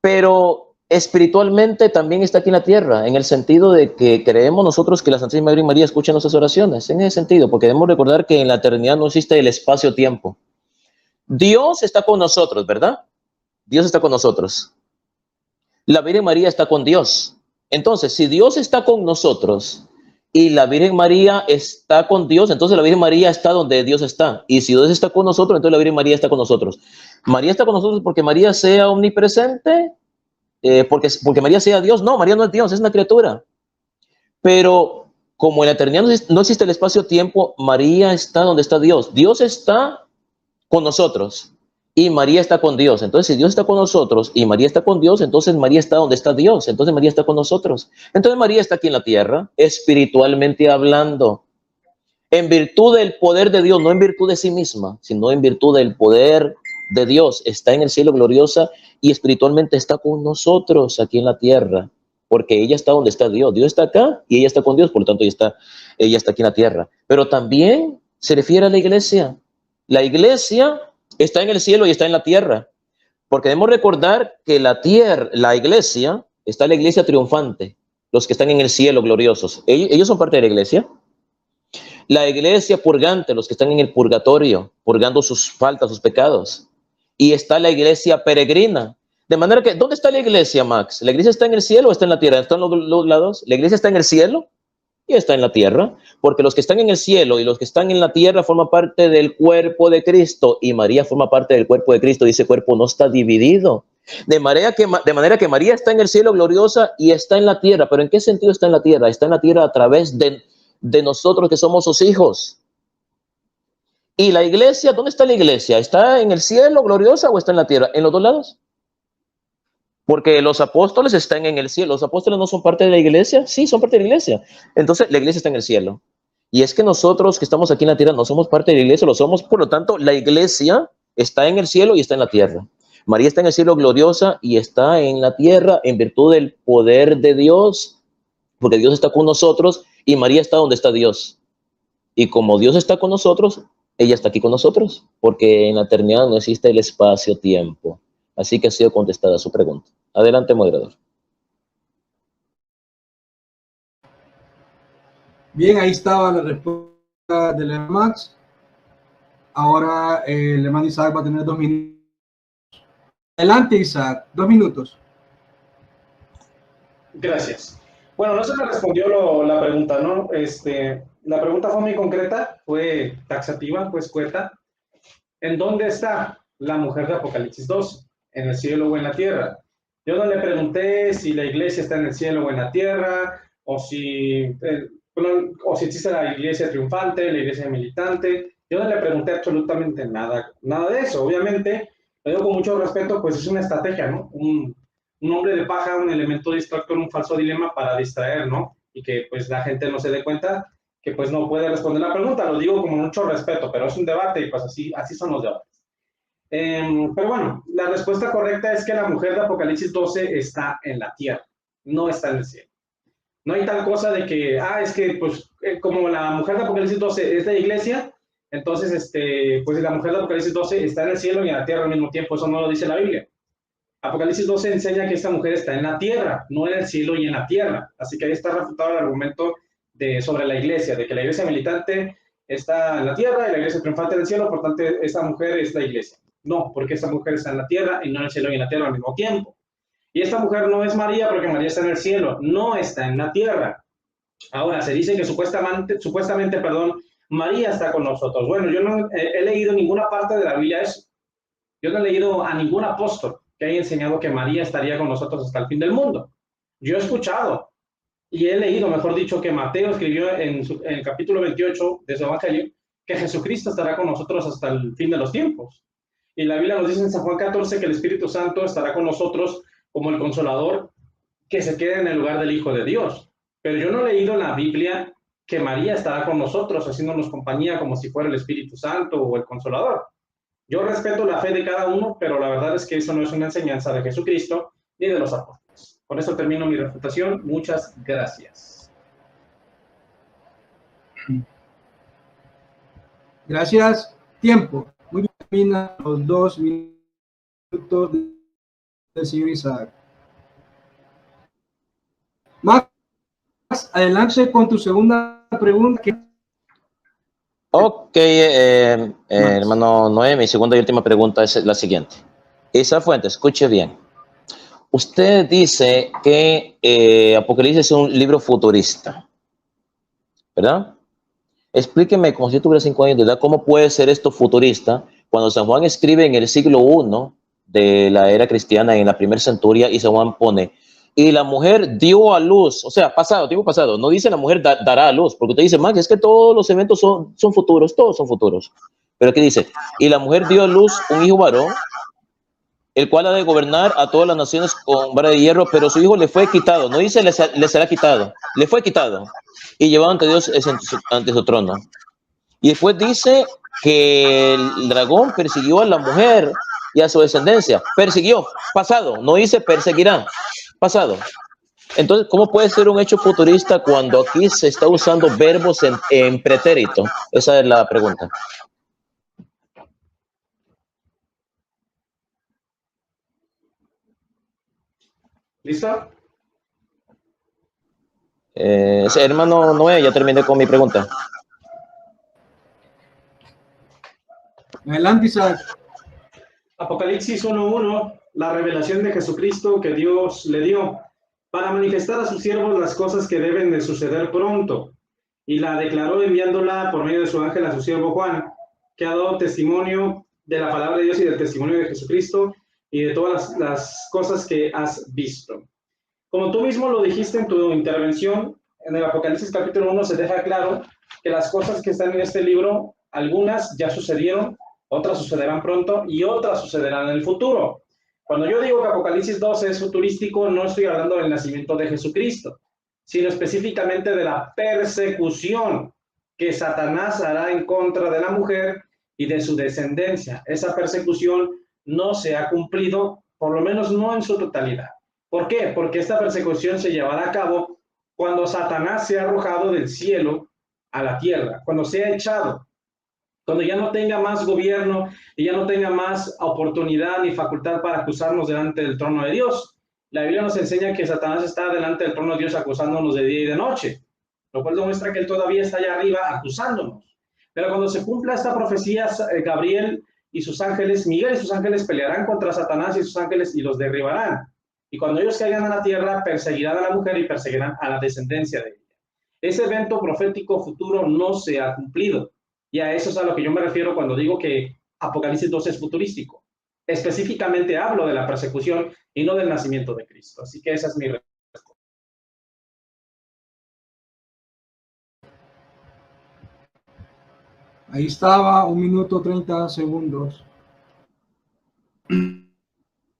Pero espiritualmente también está aquí en la tierra, en el sentido de que creemos nosotros que la Santísima Virgen María escucha nuestras oraciones, en ese sentido, porque debemos recordar que en la eternidad no existe el espacio-tiempo. Dios está con nosotros, ¿verdad? Dios está con nosotros. La Virgen María está con Dios. Entonces, si Dios está con nosotros y la Virgen María está con Dios, entonces la Virgen María está donde Dios está. Y si Dios está con nosotros, entonces la Virgen María está con nosotros. María está con nosotros porque María sea omnipresente, porque María sea Dios. No, María no es Dios, es una criatura. Pero como en la eternidad no existe el espacio-tiempo, María está donde está Dios. Dios está con nosotros y María está con Dios. Entonces, si Dios está con nosotros y María está con Dios, entonces María está donde está Dios. Entonces María está con nosotros. Entonces María está aquí en la tierra, espiritualmente hablando, en virtud del poder de Dios, no en virtud de sí misma, sino en virtud del poder de Dios. Está en el cielo gloriosa y espiritualmente está con nosotros aquí en la tierra, porque ella está donde está Dios. Dios está acá y ella está con Dios, por lo tanto ella está aquí en la tierra. Pero también se refiere a la iglesia. La iglesia está en el cielo y está en la tierra, porque debemos recordar que la iglesia, está la iglesia triunfante, los que están en el cielo gloriosos. Ellos son parte de la iglesia. La iglesia purgante, los que están en el purgatorio, purgando sus faltas, sus pecados. Y está la iglesia peregrina. De manera que, ¿dónde está la iglesia, Max? ¿La iglesia está en el cielo o está en la tierra? ¿Están los lados? La iglesia está en el cielo y está en la tierra, porque los que están en el cielo y los que están en la tierra forman parte del cuerpo de Cristo, y María forma parte del cuerpo de Cristo, y ese cuerpo no está dividido. De manera que María está en el cielo gloriosa y está en la tierra. ¿Pero en qué sentido está en la tierra? Está en la tierra a través de nosotros que somos sus hijos. ¿Y la iglesia? ¿Dónde está la iglesia? ¿Está en el cielo gloriosa o está en la tierra? ¿En los dos lados? Porque los apóstoles están en el cielo. ¿Los apóstoles no son parte de la iglesia? Sí, son parte de la iglesia. Entonces, la iglesia está en el cielo. Y es que nosotros que estamos aquí en la tierra no somos parte de la iglesia, lo somos. Por lo tanto, la iglesia está en el cielo y está en la tierra. María está en el cielo gloriosa y está en la tierra en virtud del poder de Dios, porque Dios está con nosotros y María está donde está Dios. Y como Dios está con nosotros, ella está aquí con nosotros, porque en la eternidad no existe el espacio-tiempo. Así que ha sido contestada su pregunta. Adelante, moderador. Bien, ahí estaba la respuesta del hermano Max. Ahora el hermano Isaac va a tener 2 minutos. Adelante, Isaac, 2 minutos. Gracias. Bueno, no se me respondió la pregunta, ¿no? La pregunta fue muy concreta, fue taxativa, fue escueta. ¿En dónde está la mujer de Apocalipsis 2? ¿En el cielo o en la tierra? Yo no le pregunté si la iglesia está en el cielo o en la tierra, o si existe la iglesia triunfante, la iglesia militante. Yo no le pregunté absolutamente nada, nada de eso. Obviamente, lo digo con mucho respeto, pues es una estrategia, ¿no? Un hombre de paja, un elemento distractor, un falso dilema para distraer, ¿no? Y que pues la gente no se dé cuenta que pues no puede responder la pregunta. Lo digo con mucho respeto, pero es un debate y pues así son los debates. Pero bueno, la respuesta correcta es que la mujer de Apocalipsis 12 está en la tierra, no está en el cielo. No hay tal cosa de que, es que pues como la mujer de Apocalipsis 12 es de la iglesia, entonces pues la mujer de Apocalipsis 12 está en el cielo y en la tierra al mismo tiempo. Eso no lo dice la Biblia. Apocalipsis 12 enseña que esta mujer está en la tierra, no en el cielo y en la tierra. Así que ahí está refutado el argumento sobre la iglesia, de que la iglesia militante está en la tierra y la iglesia triunfante en el cielo, por tanto, esta mujer es la iglesia. No, porque esta mujer está en la tierra y no en el cielo y en la tierra al mismo tiempo. Y esta mujer no es María porque María está en el cielo, no está en la tierra. Ahora, se dice que supuestamente, María está con nosotros. Bueno, yo no he leído en ninguna parte de la Biblia eso. Yo no he leído a ningún apóstol que haya enseñado que María estaría con nosotros hasta el fin del mundo. Yo he escuchado y he leído, mejor dicho, que Mateo escribió en el capítulo 28 de su evangelio que Jesucristo estará con nosotros hasta el fin de los tiempos. Y la Biblia nos dice en San Juan 14 que el Espíritu Santo estará con nosotros como el Consolador que se quede en el lugar del Hijo de Dios. Pero yo no he leído en la Biblia que María estará con nosotros haciéndonos compañía como si fuera el Espíritu Santo o el Consolador. Yo respeto la fe de cada uno, pero la verdad es que eso no es una enseñanza de Jesucristo ni de los apóstoles. Con eso termino mi refutación. Muchas gracias. Gracias. Tiempo. Muy bien, los 2 minutos del señor Isaac. Max, adelante con tu segunda pregunta. Ok, hermano Noé, mi segunda y última pregunta es la siguiente. Isa Fuentes, escuche bien. Usted dice que Apocalipsis es un libro futurista, ¿verdad? Explíqueme, como si yo tuviera 5 años de edad, ¿cómo puede ser esto futurista cuando San Juan escribe en el siglo I de la era cristiana, en la primera centuria, y San Juan pone, y la mujer dio a luz, o sea, pasado, tiempo pasado, no dice la mujer dará a luz, porque usted dice, Max, es que todos los eventos son futuros, todos son futuros. Pero aquí dice, y la mujer dio a luz un hijo varón, el cual ha de gobernar a todas las naciones con vara de hierro, pero su hijo le fue quitado, no dice le será quitado, le fue quitado, y llevado ante Dios ante su trono. Y después dice que el dragón persiguió a la mujer y a su descendencia. Persiguió, pasado, no dice perseguirá, pasado. Entonces, ¿cómo puede ser un hecho futurista cuando aquí se está usando verbos en pretérito? Esa es la pregunta. ¿Listo? Hermano Noé, ya terminé con mi pregunta. Adelante, Isaac. Apocalipsis 1:1, la revelación de Jesucristo que Dios le dio para manifestar a sus siervos las cosas que deben de suceder pronto, y la declaró enviándola por medio de su ángel a su siervo Juan, que ha dado testimonio de la palabra de Dios y del testimonio de Jesucristo y de todas las cosas que has visto. Como tú mismo lo dijiste en tu intervención, en el Apocalipsis capítulo 1 se deja claro que las cosas que están en este libro, algunas ya sucedieron, otras sucederán pronto y otras sucederán en el futuro. Cuando yo digo que Apocalipsis 12 es futurístico, no estoy hablando del nacimiento de Jesucristo, sino específicamente de la persecución que Satanás hará en contra de la mujer y de su descendencia. Esa persecución no se ha cumplido, por lo menos no en su totalidad. ¿Por qué? Porque esta persecución se llevará a cabo cuando Satanás sea arrojado del cielo a la tierra, cuando sea echado, cuando ya no tenga más gobierno y ya no tenga más oportunidad ni facultad para acusarnos delante del trono de Dios. La Biblia nos enseña que Satanás está delante del trono de Dios acusándonos de día y de noche, lo cual demuestra que él todavía está allá arriba acusándonos. Pero cuando se cumpla esta profecía, Gabriel y sus ángeles, Miguel y sus ángeles pelearán contra Satanás y sus ángeles y los derribarán. Y cuando ellos caigan a la tierra, perseguirán a la mujer y perseguirán a la descendencia de ella. Ese evento profético futuro no se ha cumplido. Y a eso es a lo que yo me refiero cuando digo que Apocalipsis 12 es futurístico. Específicamente hablo de la persecución y no del nacimiento de Cristo. Así que esa es mi respuesta. Ahí estaba, 1 minuto 30 segundos.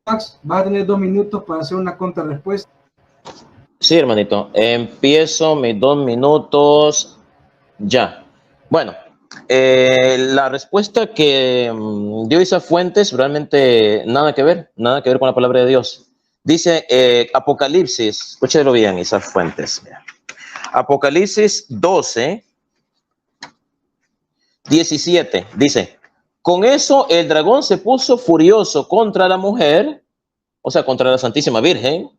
Max, vas a tener 2 minutos para hacer una contrarrespuesta. Sí, hermanito. Empiezo mis 2 minutos ya. Bueno, la respuesta que dio Isa Fuentes realmente nada que ver con la palabra de Dios. Dice Apocalipsis, escúchelo bien, Isa Fuentes. Mira. Apocalipsis 12, 17, dice, con eso el dragón se puso furioso contra la mujer, o sea, contra la Santísima Virgen,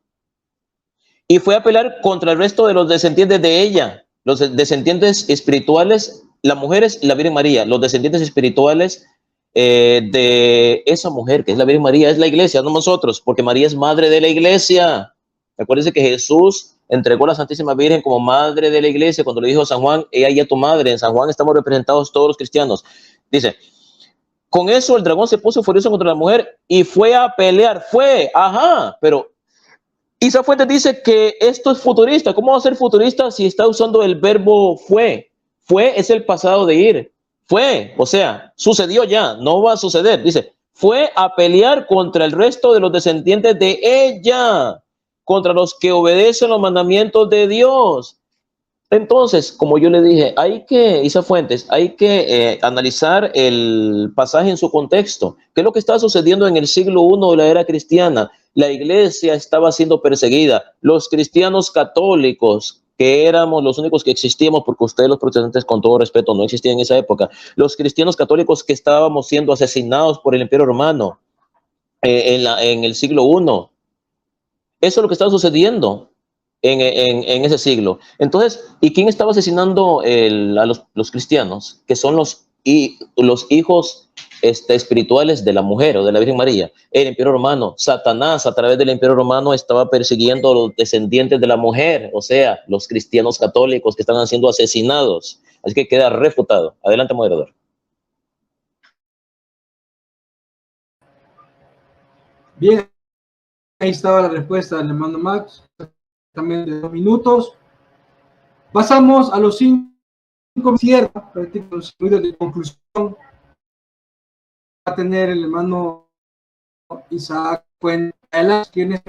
y fue a pelear contra el resto de los descendientes de ella, los descendientes espirituales, la mujer es la Virgen María, los descendientes espirituales de esa mujer, que es la Virgen María, es la iglesia, no nosotros, porque María es madre de la iglesia. Acuérdense que Jesús entregó a la Santísima Virgen como madre de la iglesia cuando le dijo a San Juan, ella y a tu madre. En San Juan estamos representados todos los cristianos. Dice, con eso el dragón se puso furioso contra la mujer y fue a pelear. Pero Isa Fuentes dice que esto es futurista. ¿Cómo va a ser futurista si está usando el verbo fue? Fue es el pasado de ir. Fue, o sea, sucedió ya, no va a suceder. Dice, fue a pelear contra el resto de los descendientes de ella, contra los que obedecen los mandamientos de Dios. Entonces, como yo le dije, Isa Fuentes, hay que analizar el pasaje en su contexto. ¿Qué es lo que está sucediendo en el siglo I de la era cristiana? La iglesia estaba siendo perseguida. Los cristianos católicos, que éramos los únicos que existíamos, porque ustedes los protestantes, con todo respeto, no existían en esa época. Los cristianos católicos que estábamos siendo asesinados por el Imperio Romano en el siglo I. Eso es lo que estaba sucediendo en ese siglo. Entonces, ¿y quién estaba asesinando a los cristianos? Que son los hijos espirituales de la mujer o de la Virgen María. El Imperio Romano, Satanás a través del Imperio Romano estaba persiguiendo a los descendientes de la mujer, o sea, los cristianos católicos que estaban siendo asesinados. Así que queda refutado. Adelante, moderador. Bien, ahí estaba la respuesta del hermano Max, también de 2 minutos. Pasamos a los 5 ciertos de conclusión. Va a tener el hermano Isaac Fuentes. ¿Quién es?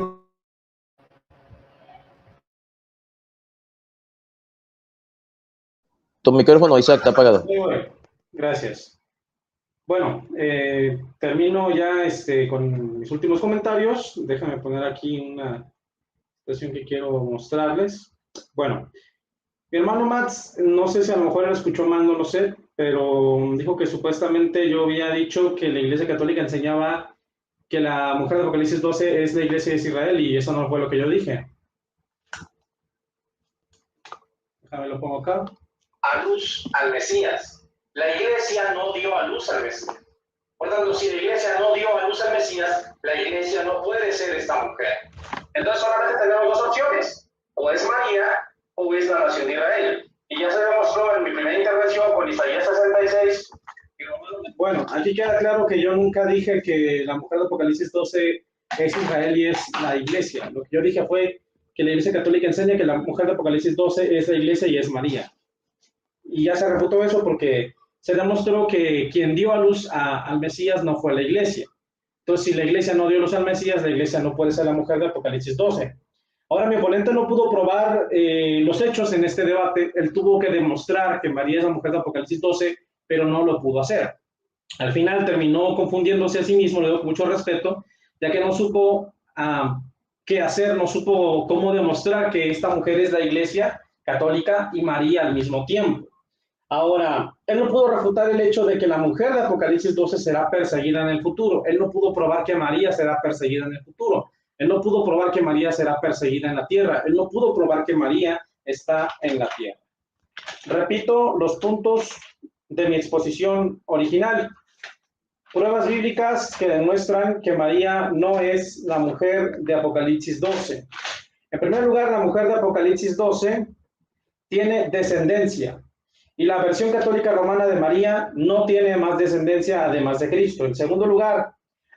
Tu micrófono, Isaac, está apagado. Gracias. Bueno, termino ya con mis últimos comentarios. Déjame poner aquí una situación que quiero mostrarles. Bueno, mi hermano Max, no sé si a lo mejor él escuchó mal, no lo sé, pero dijo que supuestamente yo había dicho que la Iglesia Católica enseñaba que la mujer de Apocalipsis 12 es la Iglesia de Israel, y eso no fue lo que yo dije. Déjame lo pongo acá. A luz al Mesías. La Iglesia no dio a luz al Mesías. Por tanto, si la Iglesia no dio a luz al Mesías, la Iglesia no puede ser esta mujer. Entonces solamente tenemos 2 opciones. O es María o es la nación de Israel. Y ya se demostró en mi primera intervención con Isaías 66. Bueno, aquí queda claro que yo nunca dije que la mujer de Apocalipsis 12 es Israel y es la Iglesia. Lo que yo dije fue que la Iglesia Católica enseña que la mujer de Apocalipsis 12 es la Iglesia y es María. Y ya se refutó eso porque se demostró que quien dio a luz al Mesías no fue la Iglesia. Entonces, si la Iglesia no dio luz al Mesías, la Iglesia no puede ser la mujer de Apocalipsis 12. Ahora, mi oponente no pudo probar los hechos en este debate. Él tuvo que demostrar que María es la mujer de Apocalipsis 12, pero no lo pudo hacer. Al final terminó confundiéndose a sí mismo, le doy mucho respeto, ya que no supo qué hacer, no supo cómo demostrar que esta mujer es la Iglesia Católica y María al mismo tiempo. Ahora, él no pudo refutar el hecho de que la mujer de Apocalipsis 12 será perseguida en el futuro. Él no pudo probar que María será perseguida en el futuro. Él no pudo probar que María será perseguida en la tierra. Él no pudo probar que María está en la tierra. Repito los puntos de mi exposición original. Pruebas bíblicas que demuestran que María no es la mujer de Apocalipsis 12. En primer lugar, la mujer de Apocalipsis 12 tiene descendencia. Y la versión católica romana de María no tiene más descendencia además de Cristo. En segundo lugar,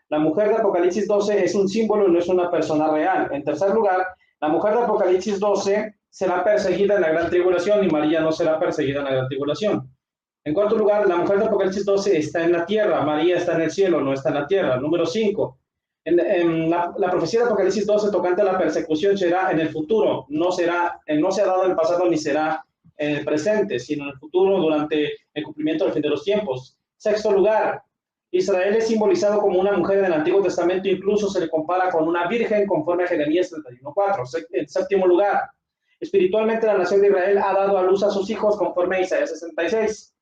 la mujer de Apocalipsis 12 es un símbolo y no es una persona real. En tercer lugar, la mujer de Apocalipsis 12 será perseguida en la gran tribulación y María no será perseguida en la gran tribulación. En cuarto lugar, la mujer de Apocalipsis 12 está en la tierra, María está en el cielo, no está en la tierra. Número 5. En la profecía de Apocalipsis 12 tocante a la persecución será en el futuro, no se ha dado en el pasado ni será en el presente, sino en el futuro durante el cumplimiento del fin de los tiempos. Sexto lugar, Israel es simbolizado como una mujer en el Antiguo Testamento, incluso se le compara con una virgen conforme a Jeremías 31:4. En séptimo lugar, espiritualmente la nación de Israel ha dado a luz a sus hijos conforme a Isaías 66.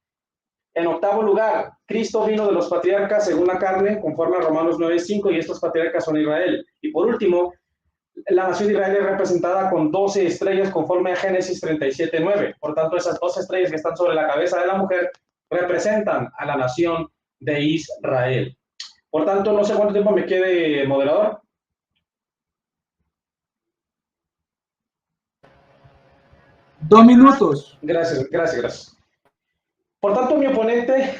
En octavo lugar, Cristo vino de los patriarcas según la carne, conforme a Romanos 9:5, y estos patriarcas son Israel. Y por último, la nación de Israel es representada con 12 estrellas conforme a Génesis 37:9. Por tanto, esas 12 estrellas que están sobre la cabeza de la mujer representan a la nación de Israel. Por tanto, no sé cuánto tiempo me quede, moderador. Dos minutos. Gracias. Por tanto, mi oponente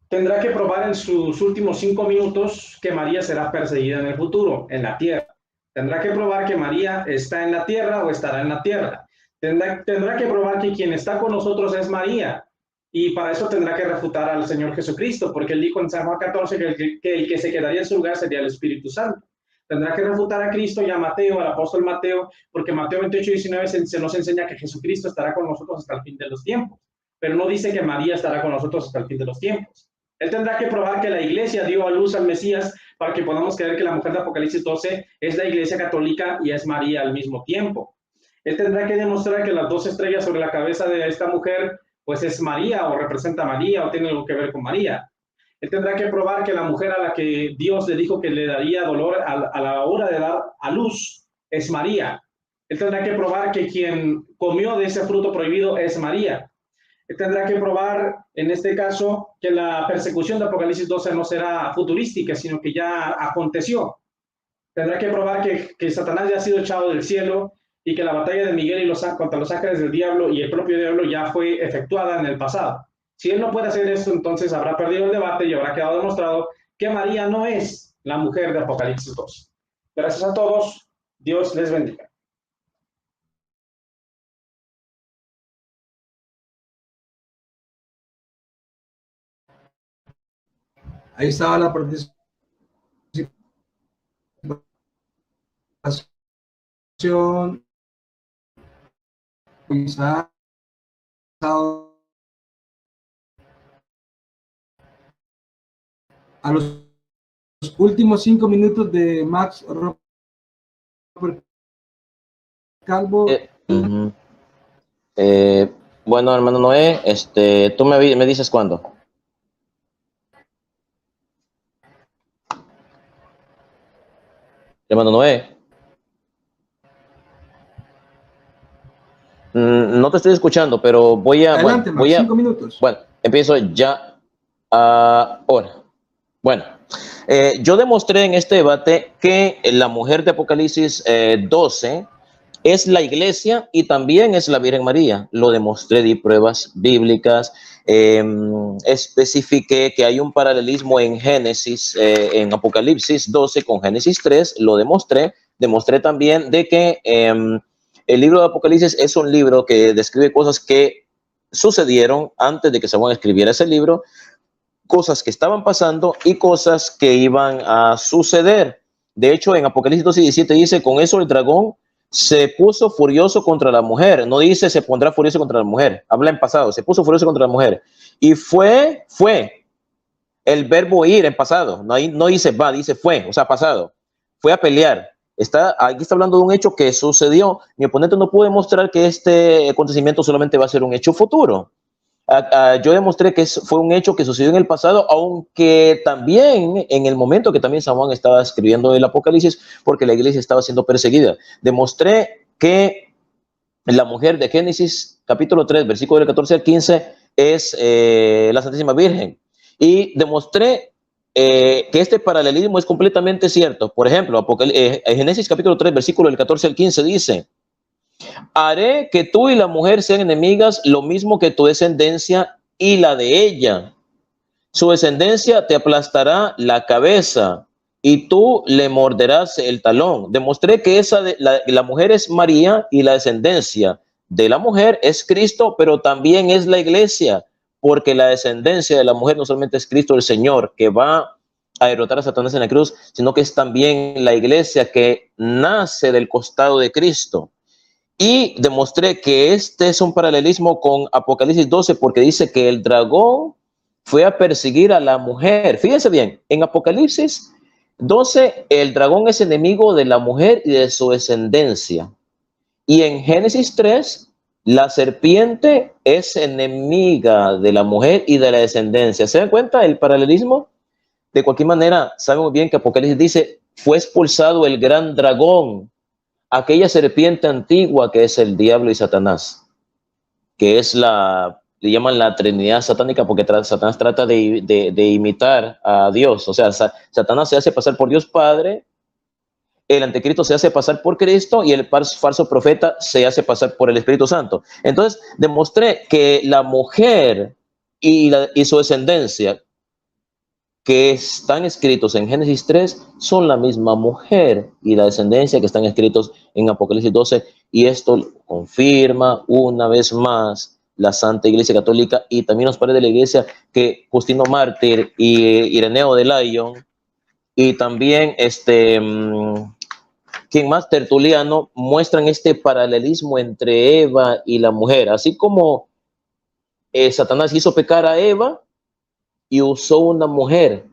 tendrá que probar en sus últimos 5 minutos que María será perseguida en el futuro, en la tierra. Tendrá que probar que María está en la tierra o estará en la tierra. Tendrá que probar que quien está con nosotros es María. Y para eso tendrá que refutar al Señor Jesucristo, porque él dijo en San Juan 14 que el que se quedaría en su lugar sería el Espíritu Santo. Tendrá que refutar a Cristo y a Mateo, al apóstol Mateo, porque Mateo 28:19 se nos enseña que Jesucristo estará con nosotros hasta el fin de los tiempos. Pero no dice que María estará con nosotros hasta el fin de los tiempos. Él tendrá que probar que la iglesia dio a luz al Mesías para que podamos creer que la mujer de Apocalipsis 12 es la iglesia católica y es María al mismo tiempo. Él tendrá que demostrar que las 2 estrellas sobre la cabeza de esta mujer pues es María o representa a María o tiene algo que ver con María. Él tendrá que probar que la mujer a la que Dios le dijo que le daría dolor a la hora de dar a luz es María. Él tendrá que probar que quien comió de ese fruto prohibido es María. Él tendrá que probar, en este caso, que la persecución de Apocalipsis 12 no será futurística, sino que ya aconteció. Tendrá que probar que Satanás ya ha sido echado del cielo y que la batalla de Miguel contra los ángeles del diablo y el propio diablo ya fue efectuada en el pasado. Si él no puede hacer esto, entonces habrá perdido el debate y habrá quedado demostrado que María no es la mujer de Apocalipsis 12. Gracias a todos. Dios les bendiga. Ahí estaba la participación a los últimos 5 minutos de Max Calvo. Bueno, hermano Noé, tú me dices cuándo. Hermano Noé. No te estoy escuchando, pero voy a... Adelante, Max, 5 minutos. Bueno, empiezo ya ahora. Bueno, yo demostré en este debate que la mujer de Apocalipsis 12 es la iglesia y también es la Virgen María. Lo demostré, di pruebas bíblicas, especifiqué que hay un paralelismo en Génesis, en Apocalipsis 12 con Génesis 3, lo demostré. Demostré también de que el libro de Apocalipsis es un libro que describe cosas que sucedieron antes de que San Juan escribiera ese libro, cosas que estaban pasando y cosas que iban a suceder. De hecho, en Apocalipsis 12:17 dice, con eso el dragón se puso furioso contra la mujer. No dice se pondrá furioso contra la mujer. Habla en pasado. Se puso furioso contra la mujer. Y fue el verbo ir en pasado. No dice va, dice fue, o sea, pasado. Fue a pelear. Aquí está hablando de un hecho que sucedió. Mi oponente no puede demostrar que este acontecimiento solamente va a ser un hecho futuro. Yo demostré que fue un hecho que sucedió en el pasado, aunque también en el momento que también San Juan estaba escribiendo el Apocalipsis, porque la iglesia estaba siendo perseguida. Demostré que la mujer de Génesis capítulo 3, versículo del 14 al 15, es la Santísima Virgen. Y demostré que este paralelismo es completamente cierto. Por ejemplo, en Génesis capítulo 3, versículo del 14 al 15 dice: haré que tú y la mujer sean enemigas, lo mismo que tu descendencia y la de ella. Su descendencia te aplastará la cabeza y tú le morderás el talón. Demostré que la mujer es María y la descendencia de la mujer es Cristo, pero también es la iglesia, porque la descendencia de la mujer no solamente es Cristo el Señor, que va a derrotar a Satanás en la cruz, sino que es también la iglesia que nace del costado de Cristo. Y demostré que este es un paralelismo con Apocalipsis 12, porque dice que el dragón fue a perseguir a la mujer. Fíjense bien, en Apocalipsis 12, el dragón es enemigo de la mujer y de su descendencia. Y en Génesis 3, la serpiente es enemiga de la mujer y de la descendencia. ¿Se dan cuenta el paralelismo? De cualquier manera, saben muy bien que Apocalipsis dice: fue expulsado el gran dragón, aquella serpiente antigua que es el diablo y Satanás, que es le llaman la Trinidad satánica, porque Satanás trata de imitar a Dios. O sea, Satanás se hace pasar por Dios Padre, el anticristo se hace pasar por Cristo y el falso profeta se hace pasar por el Espíritu Santo. Entonces, demostré que la mujer y su descendencia, que están escritos en Génesis 3, son la misma mujer y la descendencia que están escritos en Apocalipsis 12, y esto confirma una vez más la Santa Iglesia Católica y también los padres de la Iglesia, que Justino Mártir y Ireneo de Lyon y también quien más, Tertuliano, muestran este paralelismo entre Eva y la mujer, así como Satanás hizo pecar a Eva y usó una mujer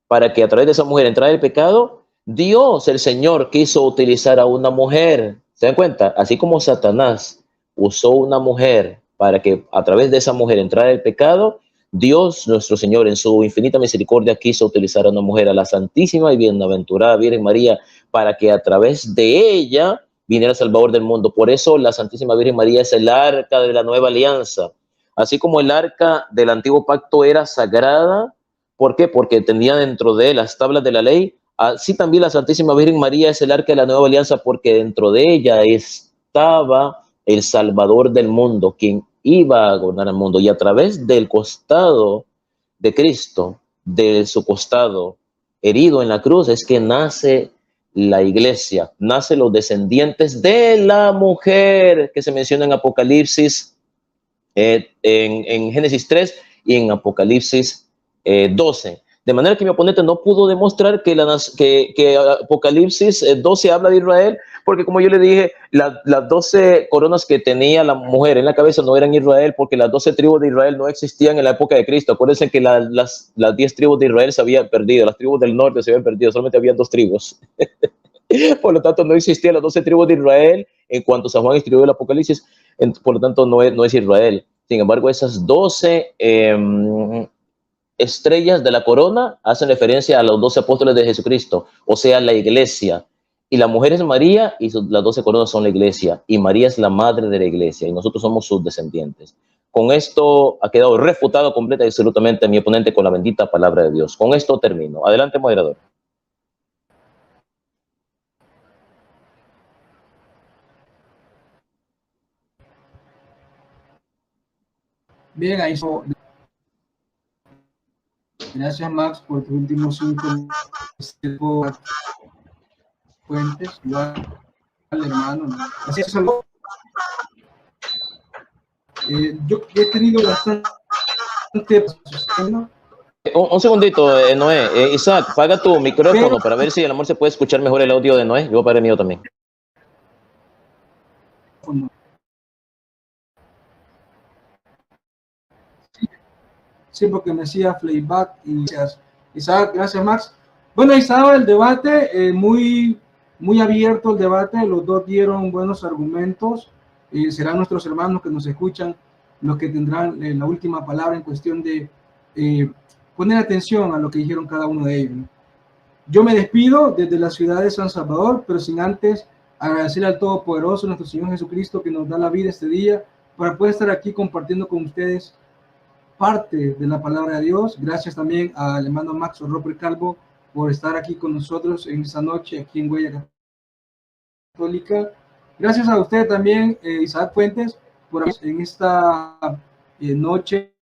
para que a través de esa mujer entrara el pecado. Dios, el Señor, quiso utilizar a una mujer. ¿Se dan cuenta? Así como Satanás usó una mujer para que a través de esa mujer entrara el pecado, Dios, nuestro Señor, en su infinita misericordia, quiso utilizar a una mujer, a la Santísima y Bienaventurada Virgen María, para que a través de ella viniera el Salvador del mundo. Por eso la Santísima Virgen María es el arca de la nueva alianza. Así como el arca del antiguo pacto era sagrada, ¿por qué? Porque tenía dentro de las tablas de la ley. Así también la Santísima Virgen María es el arca de la nueva alianza, porque dentro de ella estaba el Salvador del mundo, quien iba a gobernar el mundo. Y a través del costado de Cristo, de su costado herido en la cruz, es que nace la iglesia, nacen los descendientes de la mujer que se menciona en Apocalipsis, en Génesis 3 y en Apocalipsis 12. De manera que mi oponente no pudo demostrar que Apocalipsis 12 habla de Israel, porque como yo le dije, las 12 coronas que tenía la mujer en la cabeza no eran Israel, porque las 12 tribus de Israel no existían en la época de Cristo. Acuérdense que las 10 tribus de Israel se habían perdido, las tribus del norte se habían perdido, solamente había 2 tribus. Por lo tanto, no existían las 12 tribus de Israel en cuanto San Juan escribió el Apocalipsis, por lo tanto no es Israel. Sin embargo, esas 12 estrellas de la corona hacen referencia a los 12 apóstoles de Jesucristo, o sea, la iglesia. Y la mujer es María y las 12 coronas son la iglesia. Y María es la madre de la iglesia y nosotros somos sus descendientes. Con esto ha quedado refutado completa y absolutamente mi oponente con la bendita palabra de Dios. Con esto termino. Adelante, moderador. Bien, ahí. Gracias, Max, por tus últimos 5 fuentes. Igual, hermano. Así es, yo he tenido bastante. Un segundito, Noé. Isaac, apaga tu micrófono para ver si el amor se puede escuchar mejor el audio de Noé. Yo apagaré el mío también. Sí, porque me decía playback y Isaac, gracias, Max. Bueno, ahí estaba el debate, muy abierto el debate, los dos dieron buenos argumentos, serán nuestros hermanos que nos escuchan los que tendrán la última palabra en cuestión de poner atención a lo que dijeron cada uno de ellos. Yo me despido desde la ciudad de San Salvador, pero sin antes agradecer al Todopoderoso, nuestro Señor Jesucristo, que nos da la vida este día para poder estar aquí compartiendo con ustedes parte de la palabra de Dios. Gracias también al hermano Max Robert Calvo por estar aquí con nosotros en esta noche aquí en Huella Católica. Gracias a usted también, Isaac Fuentes, por en esta noche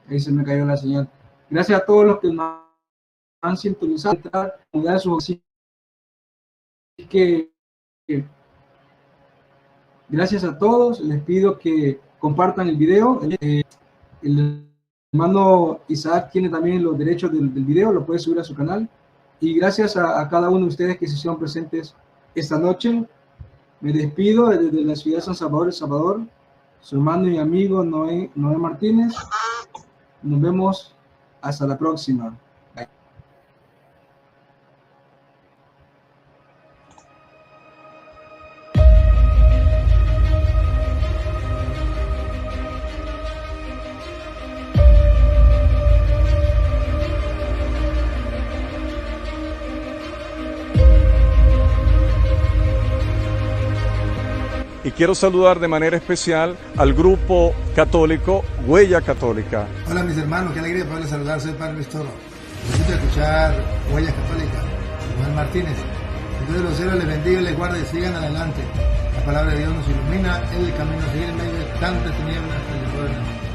ahí se me cayó la señal. Gracias a todos los que nos han sintonizado, que gracias a todos. Les pido que compartan el video. El hermano Isaac tiene también los derechos del video, lo puede subir a su canal. Y gracias a cada uno de ustedes que se hicieron presentes esta noche. Me despido desde la ciudad de San Salvador, El Salvador. Su hermano y amigo Noé Martínez. Nos vemos hasta la próxima. Bye. Y quiero saludar de manera especial al grupo católico Huella Católica. Hola mis hermanos, qué alegría poderles saludar, soy el Padre Luis Toro. Les invito a escuchar Huella Católica, Juan Martínez. Que Dios de los cielos les bendiga y les guarde y sigan adelante. La palabra de Dios nos ilumina, es el camino a seguir en medio de tantas tinieblas que les rodean.